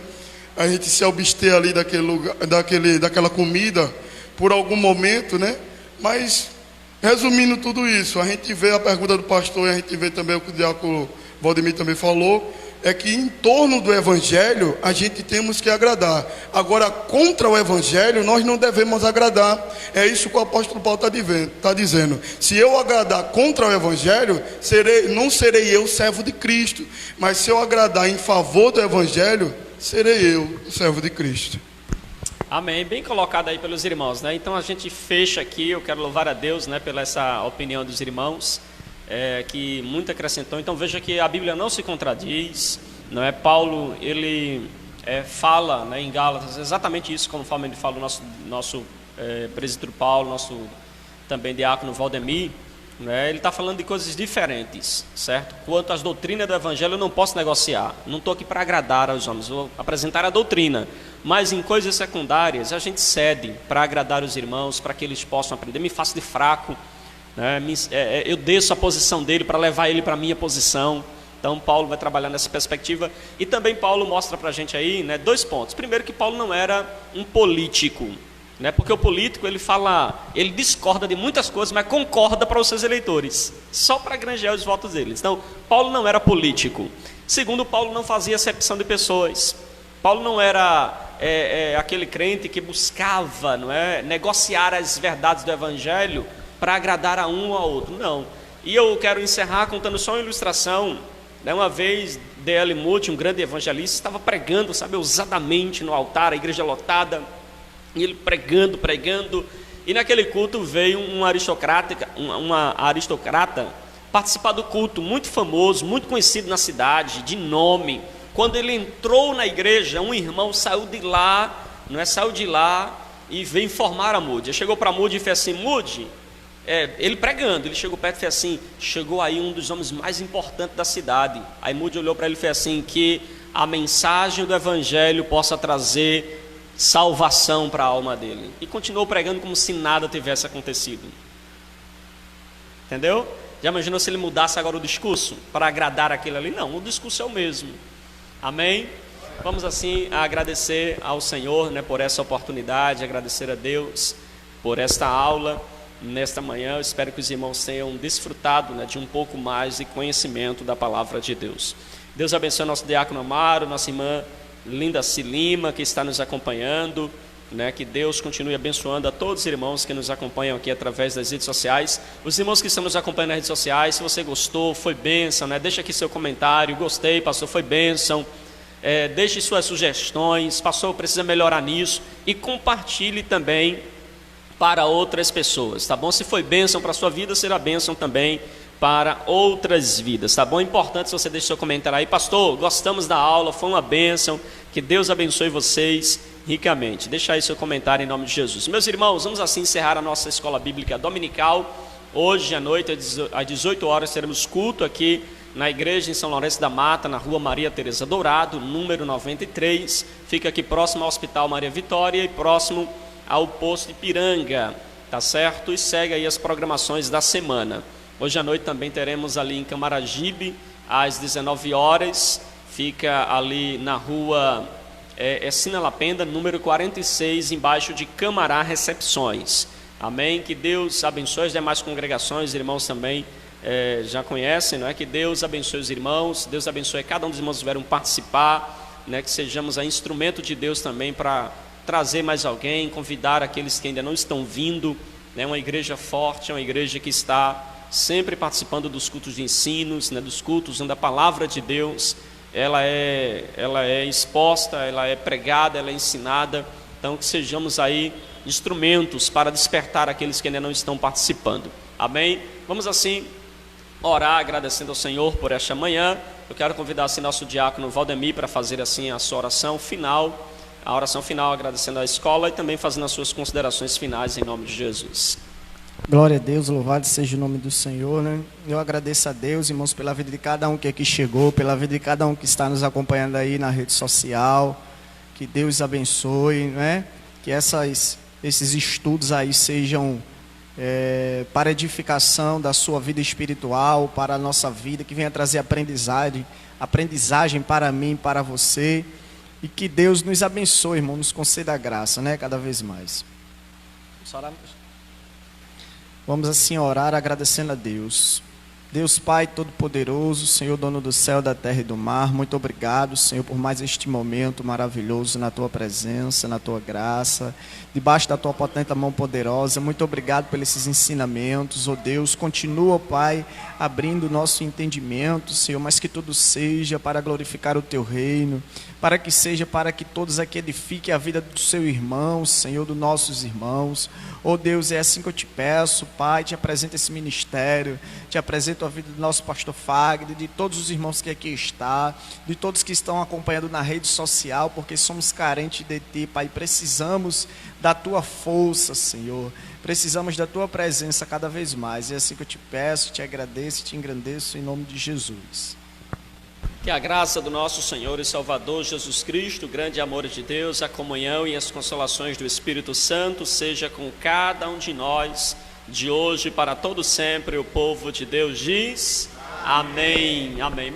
A gente se abster ali daquela comida por algum momento, né? Mas, resumindo tudo isso, a gente vê a pergunta do pastor, e a gente vê também o que o diácono Valdemir também falou, é que em torno do Evangelho a gente temos que agradar. Agora, contra o Evangelho nós não devemos agradar. É isso que o apóstolo Paulo está dizendo. Se eu agradar contra o Evangelho, não serei eu servo de Cristo. Mas se eu agradar em favor do Evangelho, serei eu o servo de Cristo. Amém, bem colocado aí pelos irmãos, né? Então a gente fecha aqui, eu quero louvar a Deus, né, pela essa opinião dos irmãos. Que muito acrescentou. Então veja que a Bíblia não se contradiz, não é? Paulo, ele fala, né, em Gálatas exatamente isso, conforme ele fala, o nosso presbítero Paulo, nosso também diácono Valdemir, né? Ele está falando de coisas diferentes, certo? Quanto às doutrinas do Evangelho eu não posso negociar, não estou aqui para agradar aos homens, vou apresentar a doutrina, mas em coisas secundárias a gente cede para agradar os irmãos, para que eles possam aprender. Me faço de fraco, eu desço a posição dele para levar ele para a minha posição. Então Paulo vai trabalhar nessa perspectiva. E também Paulo mostra para a gente aí, né, 2 pontos. Primeiro, que Paulo não era um político, né, porque o político ele discorda de muitas coisas, mas concorda para os seus eleitores, só para granjear os votos deles. Então Paulo não era político. Segundo, Paulo não fazia acepção de pessoas. Paulo não era aquele crente que buscava, não é, negociar as verdades do Evangelho para agradar a um ou a outro, não. E eu quero encerrar contando só uma ilustração, né? Uma vez D.L. Moody, um grande evangelista, estava pregando, sabe, ousadamente no altar, a igreja lotada, e ele pregando, e naquele culto veio uma aristocrata participar do culto, muito famoso, muito conhecido na cidade, de nome. Quando ele entrou na igreja, um irmão saiu de lá e veio informar a Moody. Chegou para Moody e fez assim: Moody, ele pregando, ele chegou perto e fez assim, chegou aí um dos homens mais importantes da cidade. Aí Moody olhou para ele e fez assim, que a mensagem do evangelho possa trazer salvação para a alma dele. E continuou pregando como se nada tivesse acontecido. Entendeu? Já imaginou se ele mudasse agora o discurso para agradar aquele ali? Não, o discurso é o mesmo. Amém? Vamos assim agradecer ao Senhor, né, por essa oportunidade, agradecer a Deus por esta aula nesta manhã. Eu espero que os irmãos tenham desfrutado, né, de um pouco mais de conhecimento da palavra de Deus. Deus abençoe nosso diácono Amaro, nossa irmã Linda Silima, que está nos acompanhando, né, que Deus continue abençoando a todos os irmãos que nos acompanham aqui através das redes sociais. Os irmãos que estão nos acompanhando nas redes sociais, se você gostou, foi bênção, né, deixa aqui seu comentário, gostei, pastor, foi bênção. Deixe suas sugestões, pastor, precisa melhorar nisso, e compartilhe também para outras pessoas, tá bom? Se foi bênção para a sua vida, será bênção também para outras vidas, tá bom? Importante se você deixa seu comentário aí, pastor, gostamos da aula, foi uma bênção, que Deus abençoe vocês ricamente. Deixa aí seu comentário em nome de Jesus. Meus irmãos, vamos assim encerrar a nossa escola bíblica dominical. Hoje à noite, às 18 horas, teremos culto aqui na igreja em São Lourenço da Mata, na rua Maria Tereza Dourado, número 93, fica aqui próximo ao Hospital Maria Vitória e próximo ao posto Ipiranga, tá certo? E segue aí as programações da semana. Hoje à noite também teremos ali em Camaragibe, às 19 horas, fica ali na rua Sina Lapenda, número 46, embaixo de Camará Recepções. Amém? Que Deus abençoe as demais congregações, irmãos também já conhecem, não é? Que Deus abençoe os irmãos, Deus abençoe cada um dos irmãos que vieram participar, né? Que sejamos a instrumento de Deus também para trazer mais alguém, convidar aqueles que ainda não estão vindo, né? Uma igreja forte, uma igreja que está sempre participando dos cultos de ensinos, né? Dos cultos onde a palavra de Deus ela é exposta, ela é pregada, ela é ensinada. Então que sejamos aí instrumentos para despertar aqueles que ainda não estão participando. Amém? Vamos assim orar agradecendo ao Senhor por esta manhã. Eu quero convidar assim nosso diácono Valdemir para fazer assim a sua oração final, agradecendo à escola e também fazendo as suas considerações finais em nome de Jesus. Glória a Deus, louvado seja o nome do Senhor, né? Eu agradeço a Deus, irmãos, pela vida de cada um que aqui chegou, pela vida de cada um que está nos acompanhando aí na rede social. Que Deus abençoe, né? Que esses estudos aí sejam para edificação da sua vida espiritual, para a nossa vida, que venha trazer aprendizagem para mim, para você, e que Deus nos abençoe, irmão, nos conceda a graça, né, cada vez mais. Vamos assim orar agradecendo a Deus. Deus Pai Todo-Poderoso, Senhor dono do céu, da terra e do mar, muito obrigado, Senhor, por mais este momento maravilhoso na Tua presença, na Tua graça, debaixo da Tua potente mão poderosa. Muito obrigado por esses ensinamentos, ó Deus. Continua, Pai, abrindo o nosso entendimento, Senhor, mas que tudo seja para glorificar o Teu reino, para que todos aqui edifiquem a vida do seu irmão, Senhor, dos nossos irmãos. Ó Deus, é assim que eu te peço, Pai, te apresento esse ministério, te apresento a vida do nosso pastor Fagner, de todos os irmãos que aqui estão, de todos que estão acompanhando na rede social, porque somos carentes de Ti, Pai, precisamos da Tua força, Senhor, precisamos da Tua presença cada vez mais. É assim que eu te peço, te agradeço e te engrandeço em nome de Jesus. Que a graça do nosso Senhor e Salvador Jesus Cristo, o grande amor de Deus, a comunhão e as consolações do Espírito Santo seja com cada um de nós, de hoje para todo sempre. O povo de Deus diz amém, amém.